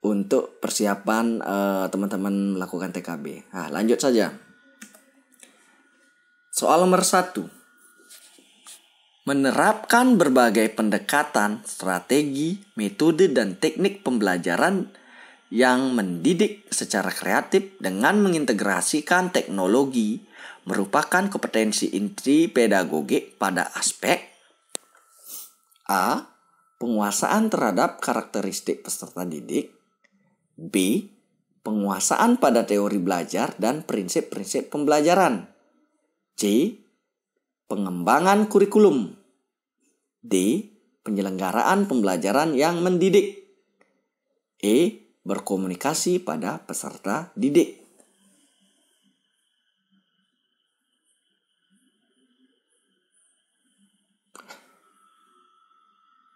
untuk persiapan teman-teman melakukan TKB. Nah, lanjut saja. Soal nomor 1. Menerapkan berbagai pendekatan, strategi, metode, dan teknik pembelajaran yang mendidik secara kreatif dengan mengintegrasikan teknologi merupakan kompetensi inti pedagogik pada aspek A. Penguasaan terhadap karakteristik peserta didik. B. Penguasaan pada teori belajar dan prinsip-prinsip pembelajaran. C. Pengembangan kurikulum. D. Penyelenggaraan pembelajaran yang mendidik. E. Berkomunikasi pada peserta didik.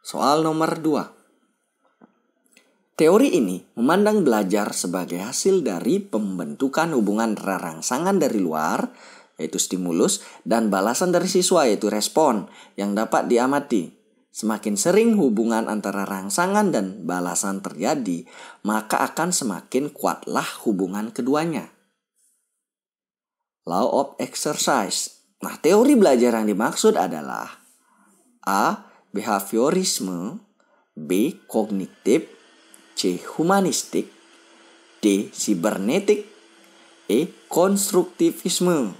Soal nomor 2. Teori ini memandang belajar sebagai hasil dari pembentukan hubungan rangsangan dari luar, yaitu stimulus, dan balasan dari siswa, yaitu respon, yang dapat diamati. Semakin sering hubungan antara rangsangan dan balasan terjadi, maka akan semakin kuatlah hubungan keduanya. Law of exercise. Nah, teori belajar yang dimaksud adalah A. Behaviorisme, B. Kognitif, C. Humanistik, D. Sibernetik, E. Konstruktivisme.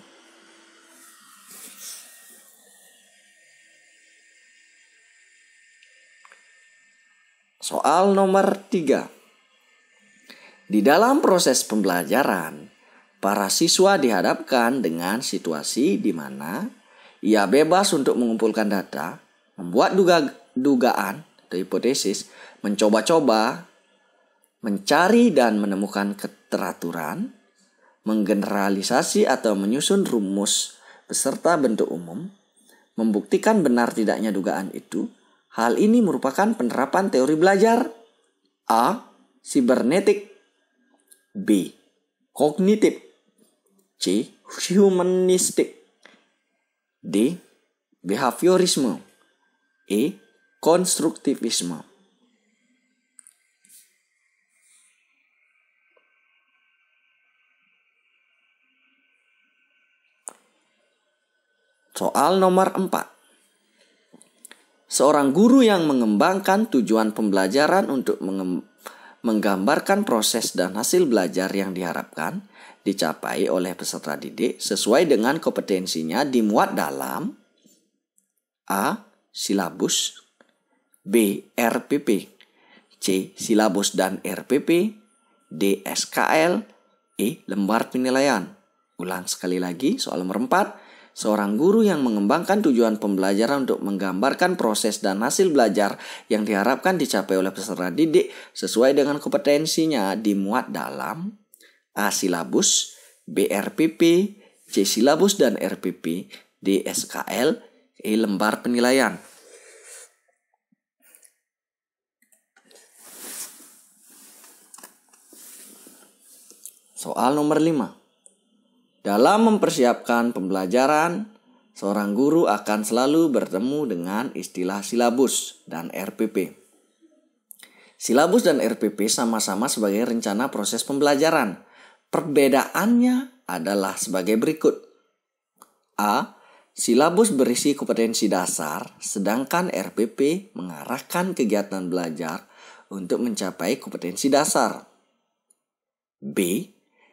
Soal nomor 3. Di dalam proses pembelajaran, para siswa dihadapkan dengan situasi di mana ia bebas untuk mengumpulkan data, membuat dugaan atau hipotesis, mencoba-coba, mencari dan menemukan keteraturan, menggeneralisasi atau menyusun rumus beserta bentuk umum, membuktikan benar tidaknya dugaan itu. Hal ini merupakan penerapan teori belajar. A. Sibernetik, B. Kognitif, C. Humanistik, D. Behaviorisme, E. Konstruktivisme. Soal nomor 4. Seorang guru yang mengembangkan tujuan pembelajaran untuk menggambarkan proses dan hasil belajar yang diharapkan dicapai oleh peserta didik sesuai dengan kompetensinya dimuat dalam A. Silabus, B. RPP, C. Silabus dan RPP, D. SKL, E. Lembar penilaian. Ulang sekali lagi soal nomor 4. Seorang guru yang mengembangkan tujuan pembelajaran untuk menggambarkan proses dan hasil belajar yang diharapkan dicapai oleh peserta didik sesuai dengan kompetensinya dimuat dalam A. Silabus, B. RPP, C. Silabus dan RPP, D. SKL, E. Lembar penilaian. Soal nomor 5. Dalam mempersiapkan pembelajaran, seorang guru akan selalu bertemu dengan istilah silabus dan RPP. Silabus dan RPP sama-sama sebagai rencana proses pembelajaran. Perbedaannya adalah sebagai berikut. A. Silabus berisi kompetensi dasar, sedangkan RPP mengarahkan kegiatan belajar untuk mencapai kompetensi dasar. B.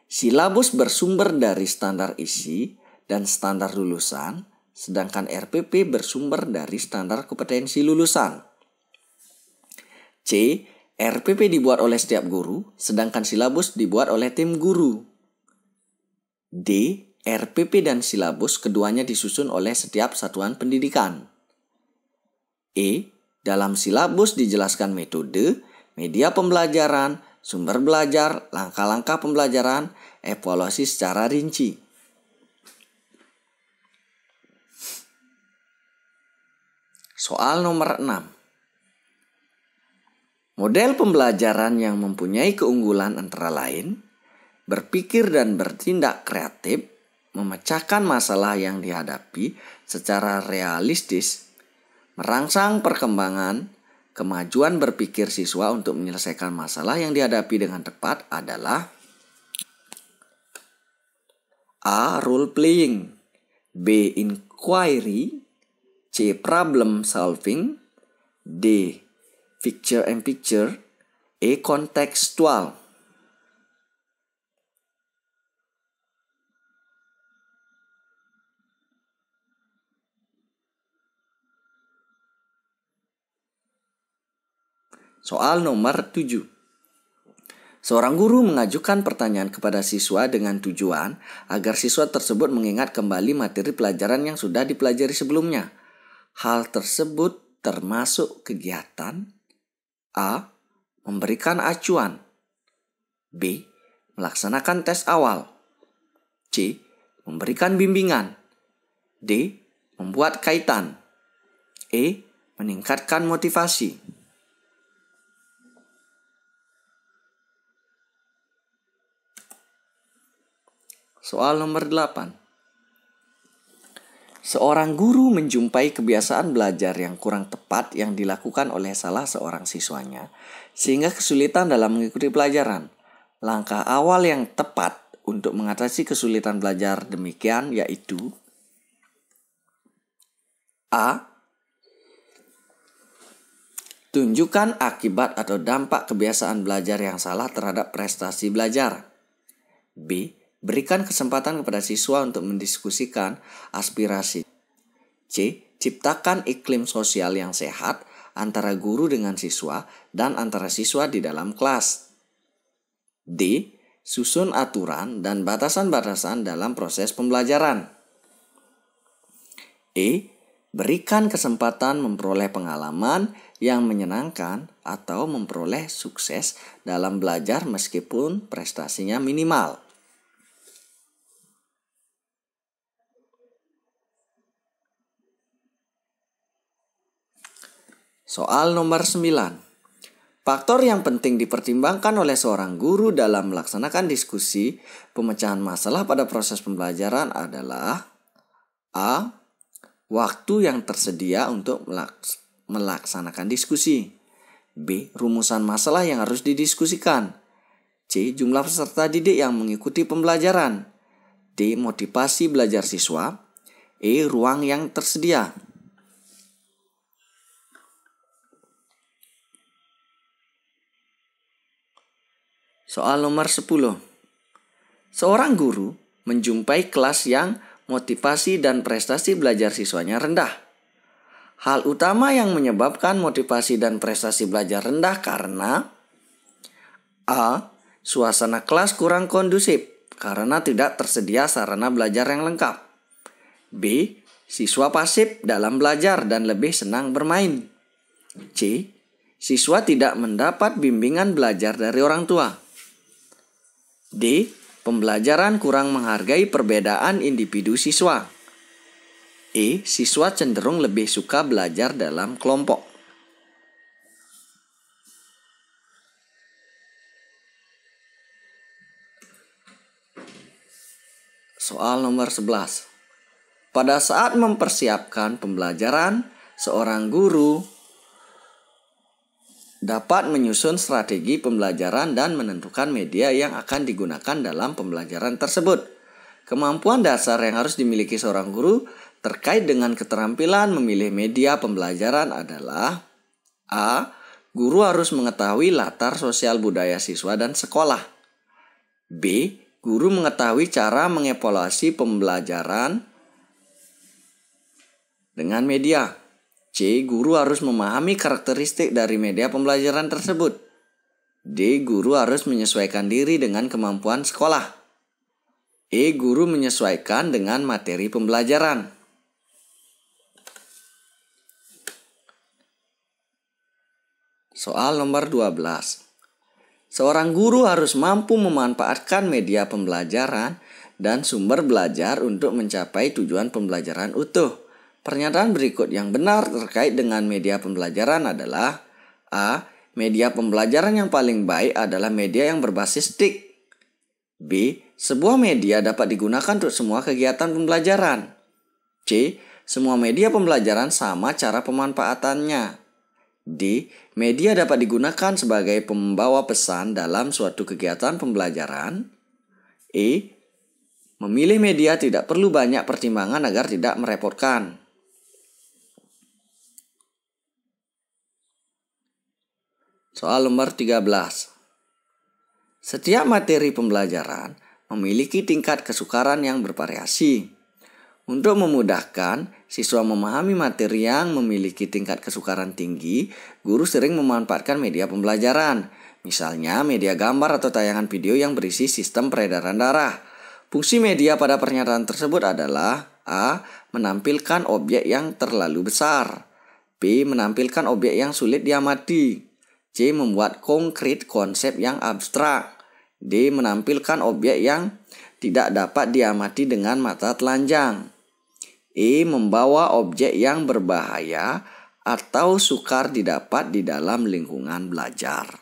Silabus bersumber dari standar isi dan standar lulusan, sedangkan RPP bersumber dari standar kompetensi lulusan. C. RPP dibuat oleh setiap guru, sedangkan silabus dibuat oleh tim guru. D. RPP dan silabus keduanya disusun oleh setiap satuan pendidikan. E. Dalam silabus dijelaskan metode, media pembelajaran, sumber belajar, langkah-langkah pembelajaran, evaluasi secara rinci. Soal nomor 6. Model pembelajaran yang mempunyai keunggulan antara lain, berpikir dan bertindak kreatif, memecahkan masalah yang dihadapi secara realistis, merangsang perkembangan, kemajuan berpikir siswa untuk menyelesaikan masalah yang dihadapi dengan tepat adalah A. Role playing, B. Inquiry, C. Problem solving, D. Picture and picture, E. Kontekstual. Soal nomor 7. Seorang guru mengajukan pertanyaan kepada siswa dengan tujuan agar siswa tersebut mengingat kembali materi pelajaran yang sudah dipelajari sebelumnya. Hal tersebut termasuk kegiatan A. Memberikan acuan, B. Melaksanakan tes awal, C. Memberikan bimbingan, D. Membuat kaitan, E. Meningkatkan motivasi. Soal nomor 8. Seorang guru menjumpai kebiasaan belajar yang kurang tepat yang dilakukan oleh salah seorang siswanya, sehingga kesulitan dalam mengikuti pelajaran. Langkah awal yang tepat untuk mengatasi kesulitan belajar demikian yaitu A. Tunjukkan akibat atau dampak kebiasaan belajar yang salah terhadap prestasi belajar. B. Berikan kesempatan kepada siswa untuk mendiskusikan aspirasi. C. Ciptakan iklim sosial yang sehat antara guru dengan siswa dan antara siswa di dalam kelas. D. Susun aturan dan batasan-batasan dalam proses pembelajaran. E. Berikan kesempatan memperoleh pengalaman yang menyenangkan atau memperoleh sukses dalam belajar meskipun prestasinya minimal. Soal nomor 9. Faktor yang penting dipertimbangkan oleh seorang guru dalam melaksanakan diskusi pemecahan masalah pada proses pembelajaran adalah A. Waktu yang tersedia untuk melaksanakan diskusi, B. Rumusan masalah yang harus didiskusikan, C. Jumlah peserta didik yang mengikuti pembelajaran, D. Motivasi belajar siswa, E. Ruang yang tersedia. Soal nomor 10. Seorang guru menjumpai kelas yang motivasi dan prestasi belajar siswanya rendah. Hal utama yang menyebabkan motivasi dan prestasi belajar rendah karena A. Suasana kelas kurang kondusif karena tidak tersedia sarana belajar yang lengkap. B. Siswa pasif dalam belajar dan lebih senang bermain. C. Siswa tidak mendapat bimbingan belajar dari orang tua. D. Pembelajaran kurang menghargai perbedaan individu siswa. E. Siswa cenderung lebih suka belajar dalam kelompok. Soal nomor 11. Pada saat mempersiapkan pembelajaran, seorang guru dapat menyusun strategi pembelajaran dan menentukan media yang akan digunakan dalam pembelajaran tersebut. Kemampuan dasar yang harus dimiliki seorang guru terkait dengan keterampilan memilih media pembelajaran adalah A. Guru harus mengetahui latar sosial budaya siswa dan sekolah. B. Guru mengetahui cara mengevaluasi pembelajaran dengan media. C. Guru harus memahami karakteristik dari media pembelajaran tersebut. D. Guru harus menyesuaikan diri dengan kemampuan sekolah. E. Guru menyesuaikan dengan materi pembelajaran. Soal nomor 12. Seorang guru harus mampu memanfaatkan media pembelajaran dan sumber belajar untuk mencapai tujuan pembelajaran utuh. Pernyataan berikut yang benar terkait dengan media pembelajaran adalah A. Media pembelajaran yang paling baik adalah media yang berbasis TIK. B. Sebuah media dapat digunakan untuk semua kegiatan pembelajaran. C. Semua media pembelajaran sama cara pemanfaatannya. D. Media dapat digunakan sebagai pembawa pesan dalam suatu kegiatan pembelajaran. E. Memilih media tidak perlu banyak pertimbangan agar tidak merepotkan. Soal nomor 13. Setiap materi pembelajaran memiliki tingkat kesukaran yang bervariasi. Untuk memudahkan siswa memahami materi yang memiliki tingkat kesukaran tinggi, guru sering memanfaatkan media pembelajaran. Misalnya media gambar atau tayangan video yang berisi sistem peredaran darah. Fungsi media pada pernyataan tersebut adalah A. Menampilkan objek yang terlalu besar. B. Menampilkan objek yang sulit diamati. C. Membuat konkret konsep yang abstrak. D. Menampilkan objek yang tidak dapat diamati dengan mata telanjang. E. Membawa objek yang berbahaya atau sukar didapat di dalam lingkungan belajar.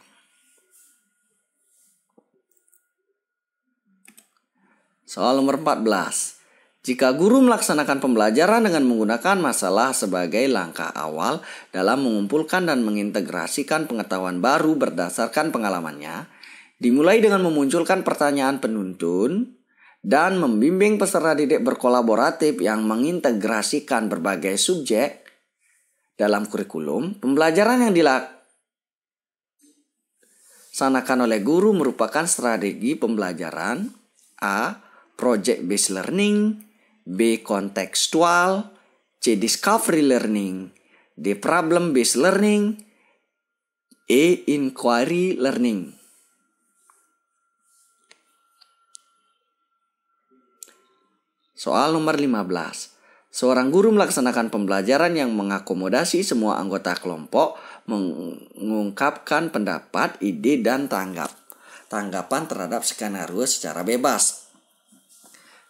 Soal nomor 14. Jika guru melaksanakan pembelajaran dengan menggunakan masalah sebagai langkah awal dalam mengumpulkan dan mengintegrasikan pengetahuan baru berdasarkan pengalamannya, dimulai dengan memunculkan pertanyaan penuntun, dan membimbing peserta didik berkolaboratif yang mengintegrasikan berbagai subjek dalam kurikulum, pembelajaran yang dilaksanakan oleh guru merupakan strategi pembelajaran A. Project based learning, B. Kontekstual, C. Discovery learning, D. Problem based learning, E. Inquiry learning. Soal nomor 15. Seorang guru melaksanakan pembelajaran yang mengakomodasi semua anggota kelompok, mengungkapkan pendapat, ide, dan tanggapan terhadap skenario secara bebas.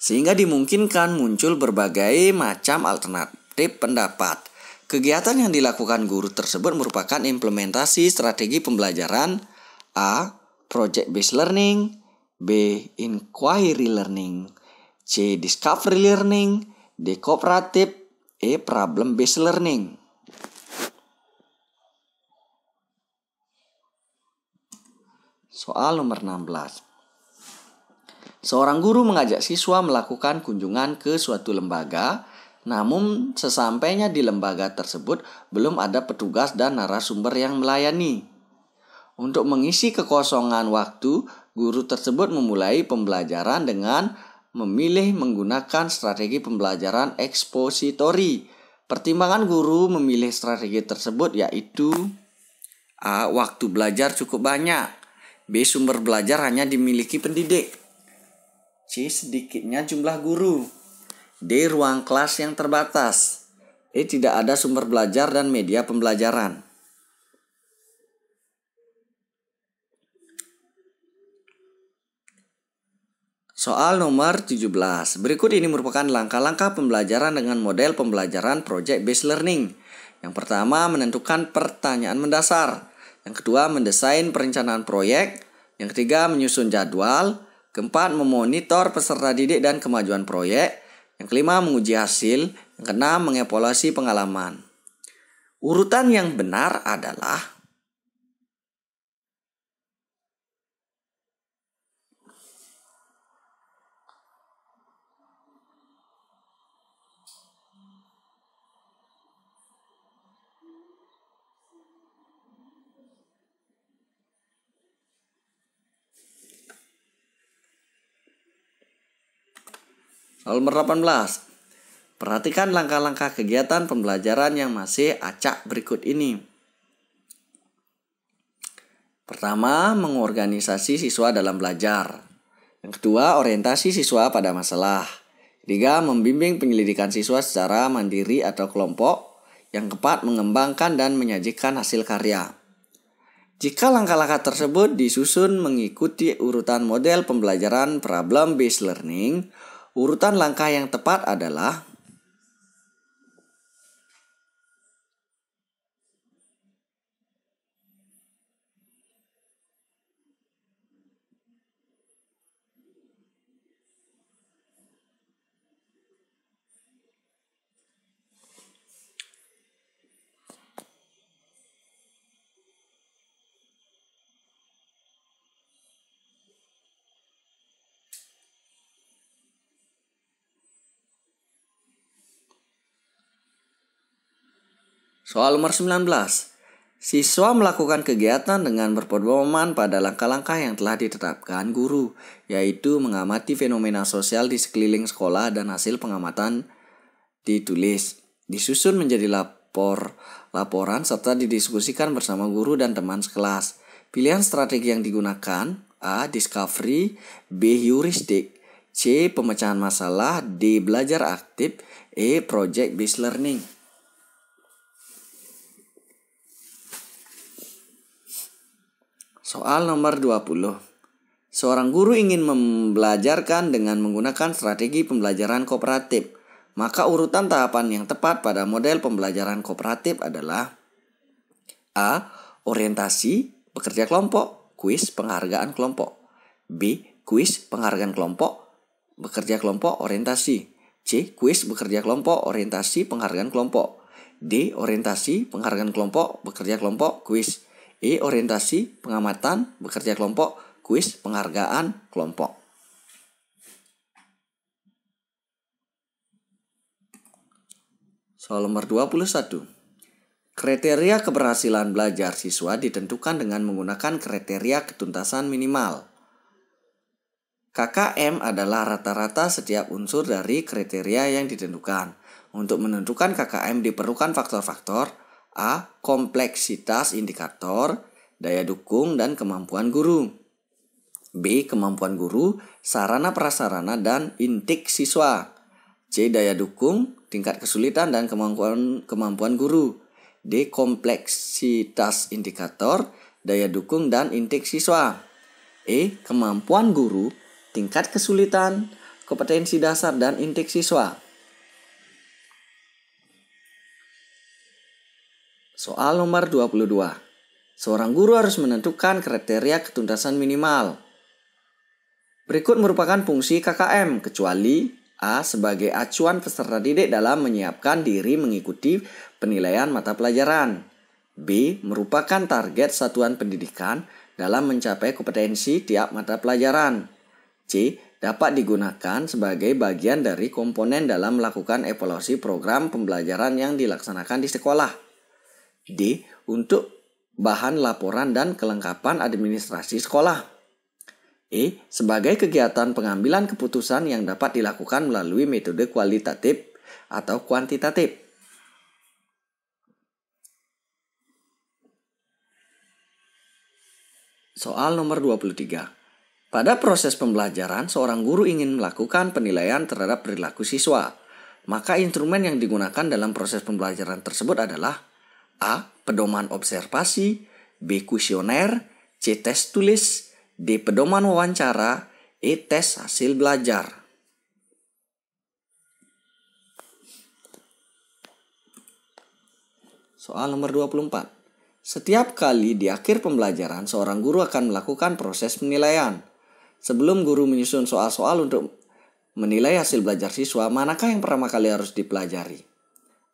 Sehingga dimungkinkan muncul berbagai macam alternatif pendapat. Kegiatan yang dilakukan guru tersebut merupakan implementasi strategi pembelajaran A. Project based learning, B. Inquiry learning, C. Discovery learning, D. Cooperative, E. Problem based learning. Soal nomor 16. Seorang guru mengajak siswa melakukan kunjungan ke suatu lembaga, namun sesampainya di lembaga tersebut belum ada petugas dan narasumber yang melayani. Untuk mengisi kekosongan waktu, guru tersebut memulai pembelajaran dengan memilih menggunakan strategi pembelajaran ekspositori. Pertimbangan guru memilih strategi tersebut yaitu A. Waktu belajar cukup banyak, B. Sumber belajar hanya dimiliki pendidik, C. Sedikitnya jumlah guru, D. Ruang kelas yang terbatas, E. Tidak ada sumber belajar dan media pembelajaran. Soal nomor 17. Berikut ini merupakan langkah-langkah pembelajaran dengan model pembelajaran project based learning. Yang pertama, menentukan pertanyaan mendasar. Yang kedua, mendesain perencanaan proyek. Yang ketiga, menyusun jadwal. Keempat, memonitor peserta didik dan kemajuan proyek. Yang kelima, menguji hasil. Yang keenam, mengevaluasi pengalaman. Urutan yang benar adalah soal nomor 18. Perhatikan langkah-langkah kegiatan pembelajaran yang masih acak berikut ini. Pertama, mengorganisasi siswa dalam belajar. Yang kedua, orientasi siswa pada masalah. Ketiga, membimbing penyelidikan siswa secara mandiri atau kelompok. Yang keempat, mengembangkan dan menyajikan hasil karya. Jika langkah-langkah tersebut disusun mengikuti urutan model pembelajaran problem based learning, urutan langkah yang tepat adalah soal nomor 19. Siswa melakukan kegiatan dengan berpedoman pada langkah-langkah yang telah ditetapkan guru, yaitu mengamati fenomena sosial di sekeliling sekolah dan hasil pengamatan ditulis, disusun menjadi laporan serta didiskusikan bersama guru dan teman sekelas. Pilihan strategi yang digunakan: A. Discovery, B. Heuristik, C. Pemecahan masalah, D. Belajar aktif, E. Project based learning. Soal nomor 20. Seorang guru ingin membelajarkan dengan menggunakan strategi pembelajaran kooperatif. Maka urutan tahapan yang tepat pada model pembelajaran kooperatif adalah: A. Orientasi, bekerja kelompok, kuis, penghargaan kelompok. B. Kuis, penghargaan kelompok, bekerja kelompok, orientasi. C. Kuis, bekerja kelompok, orientasi, penghargaan kelompok. D. Orientasi, penghargaan kelompok, bekerja kelompok, kuis. E. Orientasi, pengamatan, bekerja kelompok, kuis, penghargaan kelompok. Soal nomor 21. Kriteria keberhasilan belajar siswa ditentukan dengan menggunakan kriteria ketuntasan minimal. KKM adalah rata-rata setiap unsur dari kriteria yang ditentukan. Untuk menentukan KKM diperlukan faktor-faktor: A. Kompleksitas indikator, daya dukung dan kemampuan guru. B. Kemampuan guru, sarana prasarana dan intik siswa. C. Daya dukung, tingkat kesulitan dan kemampuan guru. D. Kompleksitas indikator, daya dukung dan intik siswa. E. Kemampuan guru, tingkat kesulitan, kompetensi dasar dan intik siswa. Soal nomor 22. Seorang guru harus menentukan kriteria ketuntasan minimal. Berikut merupakan fungsi KKM, kecuali: A. Sebagai acuan peserta didik dalam menyiapkan diri mengikuti penilaian mata pelajaran. B. Merupakan target satuan pendidikan dalam mencapai kompetensi tiap mata pelajaran. C. Dapat digunakan sebagai bagian dari komponen dalam melakukan evaluasi program pembelajaran yang dilaksanakan di sekolah. D. Untuk bahan laporan dan kelengkapan administrasi sekolah. E. Sebagai kegiatan pengambilan keputusan yang dapat dilakukan melalui metode kualitatif atau kuantitatif. Soal nomor 23. Pada proses pembelajaran, seorang guru ingin melakukan penilaian terhadap perilaku siswa. Maka instrumen yang digunakan dalam proses pembelajaran tersebut adalah: A. Pedoman observasi, B. Kuesioner, C. Tes tulis, D. Pedoman wawancara, E. Tes hasil belajar. Soal nomor 24. Setiap kali di akhir pembelajaran, seorang guru akan melakukan proses penilaian. Sebelum guru menyusun soal-soal untuk menilai hasil belajar siswa, manakah yang pertama kali harus dipelajari?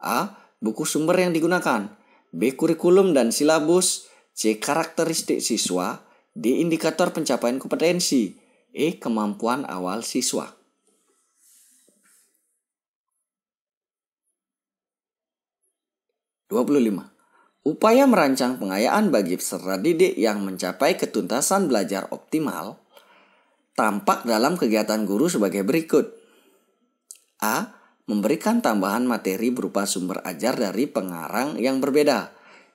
A. Buku sumber yang digunakan, B. Kurikulum dan silabus, C. Karakteristik siswa, D. Indikator pencapaian kompetensi, E. Kemampuan awal siswa. Upaya merancang pengayaan bagi peserta didik yang mencapai ketuntasan belajar optimal tampak dalam kegiatan guru sebagai berikut. A. Memberikan tambahan materi berupa sumber ajar dari pengarang yang berbeda.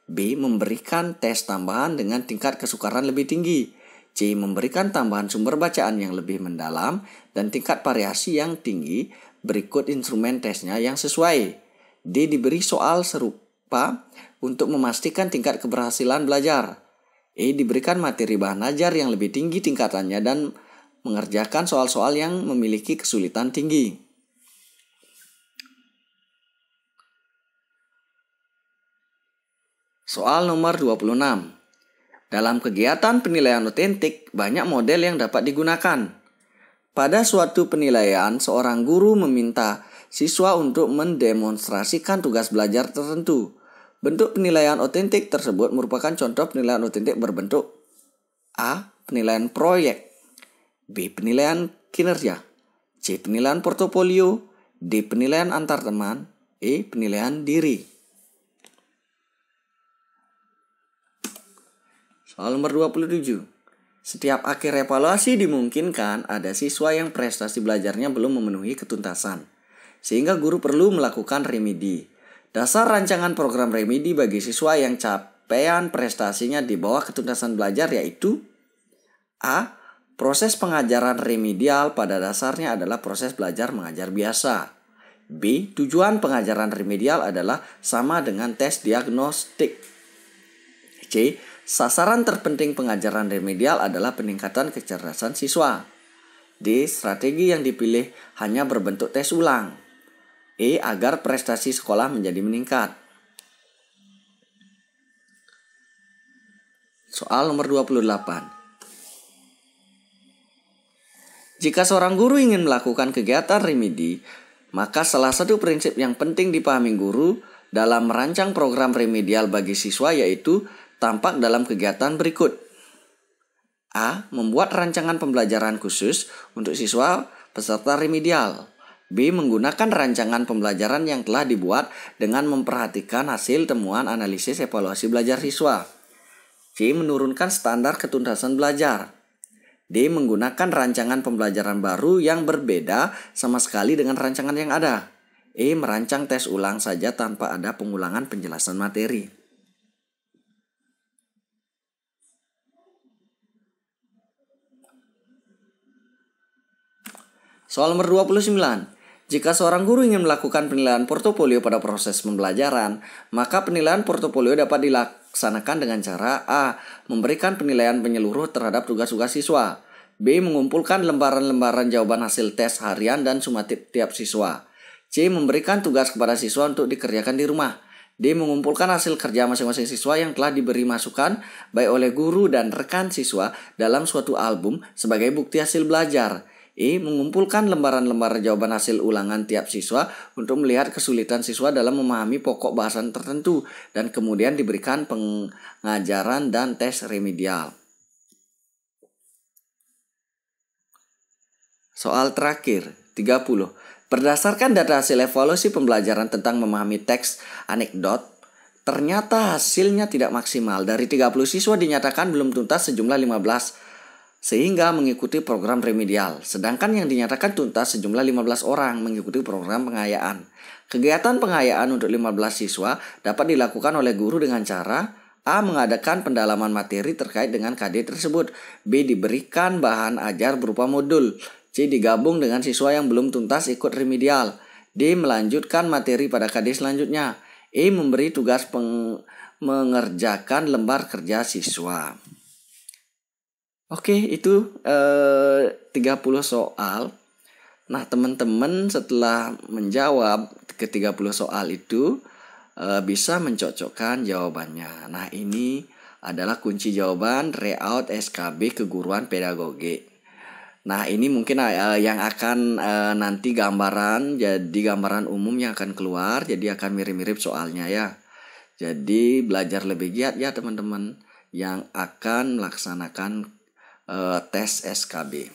B. Memberikan tes tambahan dengan tingkat kesukaran lebih tinggi. C. Memberikan tambahan sumber bacaan yang lebih mendalam dan tingkat variasi yang tinggi. Berikut instrumen tesnya yang sesuai. D. Diberi soal serupa untuk memastikan tingkat keberhasilan belajar. E. Diberikan materi bahan ajar yang lebih tinggi tingkatannya dan mengerjakan soal-soal yang memiliki kesulitan tinggi. Soal nomor 26. Dalam kegiatan penilaian otentik, banyak model yang dapat digunakan. Pada suatu penilaian, seorang guru meminta siswa untuk mendemonstrasikan tugas belajar tertentu. Bentuk penilaian otentik tersebut merupakan contoh penilaian otentik berbentuk: A. Penilaian proyek, B. Penilaian kinerja, C. Penilaian portofolio, D. Penilaian antar teman, E. Penilaian diri. Soal nomor 27. Setiap akhir evaluasi dimungkinkan ada siswa yang prestasi belajarnya belum memenuhi ketuntasan. sehingga guru perlu melakukan remedi. Dasar rancangan program remedi bagi siswa yang capaian prestasinya di bawah ketuntasan belajar yaitu A. Proses pengajaran remedial pada dasarnya adalah proses belajar mengajar biasa. B. Tujuan pengajaran remedial adalah sama dengan tes diagnostik. C. Sasaran terpenting pengajaran remedial adalah peningkatan kecerdasan siswa. D. Strategi yang dipilih hanya berbentuk tes ulang. E. Agar prestasi sekolah menjadi meningkat. Soal nomor 28. Jika seorang guru ingin melakukan kegiatan remedi, maka salah satu prinsip yang penting dipahami guru dalam merancang program remedial bagi siswa yaitu tampak dalam kegiatan berikut. A. Membuat rancangan pembelajaran khusus untuk siswa peserta remedial. B. Menggunakan rancangan pembelajaran yang telah dibuat dengan memperhatikan hasil temuan analisis evaluasi belajar siswa. C. Menurunkan standar ketuntasan belajar. D. Menggunakan rancangan pembelajaran baru yang berbeda sama sekali dengan rancangan yang ada. E. Merancang tes ulang saja tanpa ada pengulangan penjelasan materi. Soal nomor 29. Jika seorang guru ingin melakukan penilaian portofolio pada proses pembelajaran, maka penilaian portofolio dapat dilaksanakan dengan cara A. Memberikan penilaian menyeluruh terhadap tugas-tugas siswa. B. Mengumpulkan lembaran-lembaran jawaban hasil tes harian dan sumatif tiap siswa. C. Memberikan tugas kepada siswa untuk dikerjakan di rumah. D. Mengumpulkan hasil kerja masing-masing siswa yang telah diberi masukan baik oleh guru dan rekan siswa dalam suatu album sebagai bukti hasil belajar. E. Mengumpulkan lembaran-lembaran jawaban hasil ulangan tiap siswa untuk melihat kesulitan siswa dalam memahami pokok bahasan tertentu dan kemudian diberikan pengajaran dan tes remedial. Soal terakhir, 30. Berdasarkan data hasil evaluasi pembelajaran tentang memahami teks anekdot, ternyata hasilnya tidak maksimal. Dari 30 siswa dinyatakan belum tuntas sejumlah 15 sehingga mengikuti program remedial. Sedangkan yang dinyatakan tuntas sejumlah 15 orang mengikuti program pengayaan. Kegiatan pengayaan untuk 15 siswa dapat dilakukan oleh guru dengan cara A. Mengadakan pendalaman materi terkait dengan KD tersebut. B. Diberikan bahan ajar berupa modul. C. Digabung dengan siswa yang belum tuntas ikut remedial. D. Melanjutkan materi pada KD selanjutnya. E. Memberi tugas mengerjakan lembar kerja siswa. Oke, itu 30 soal. Nah, teman-teman setelah menjawab ke 30 soal itu bisa mencocokkan jawabannya. Nah, ini adalah kunci jawaban layout SKB keguruan pedagogi. Nah, ini mungkin yang akan nanti gambaran, jadi gambaran umum yang akan keluar, jadi akan mirip-mirip soalnya ya. Jadi belajar lebih giat ya teman-teman yang akan melaksanakan tes SKB.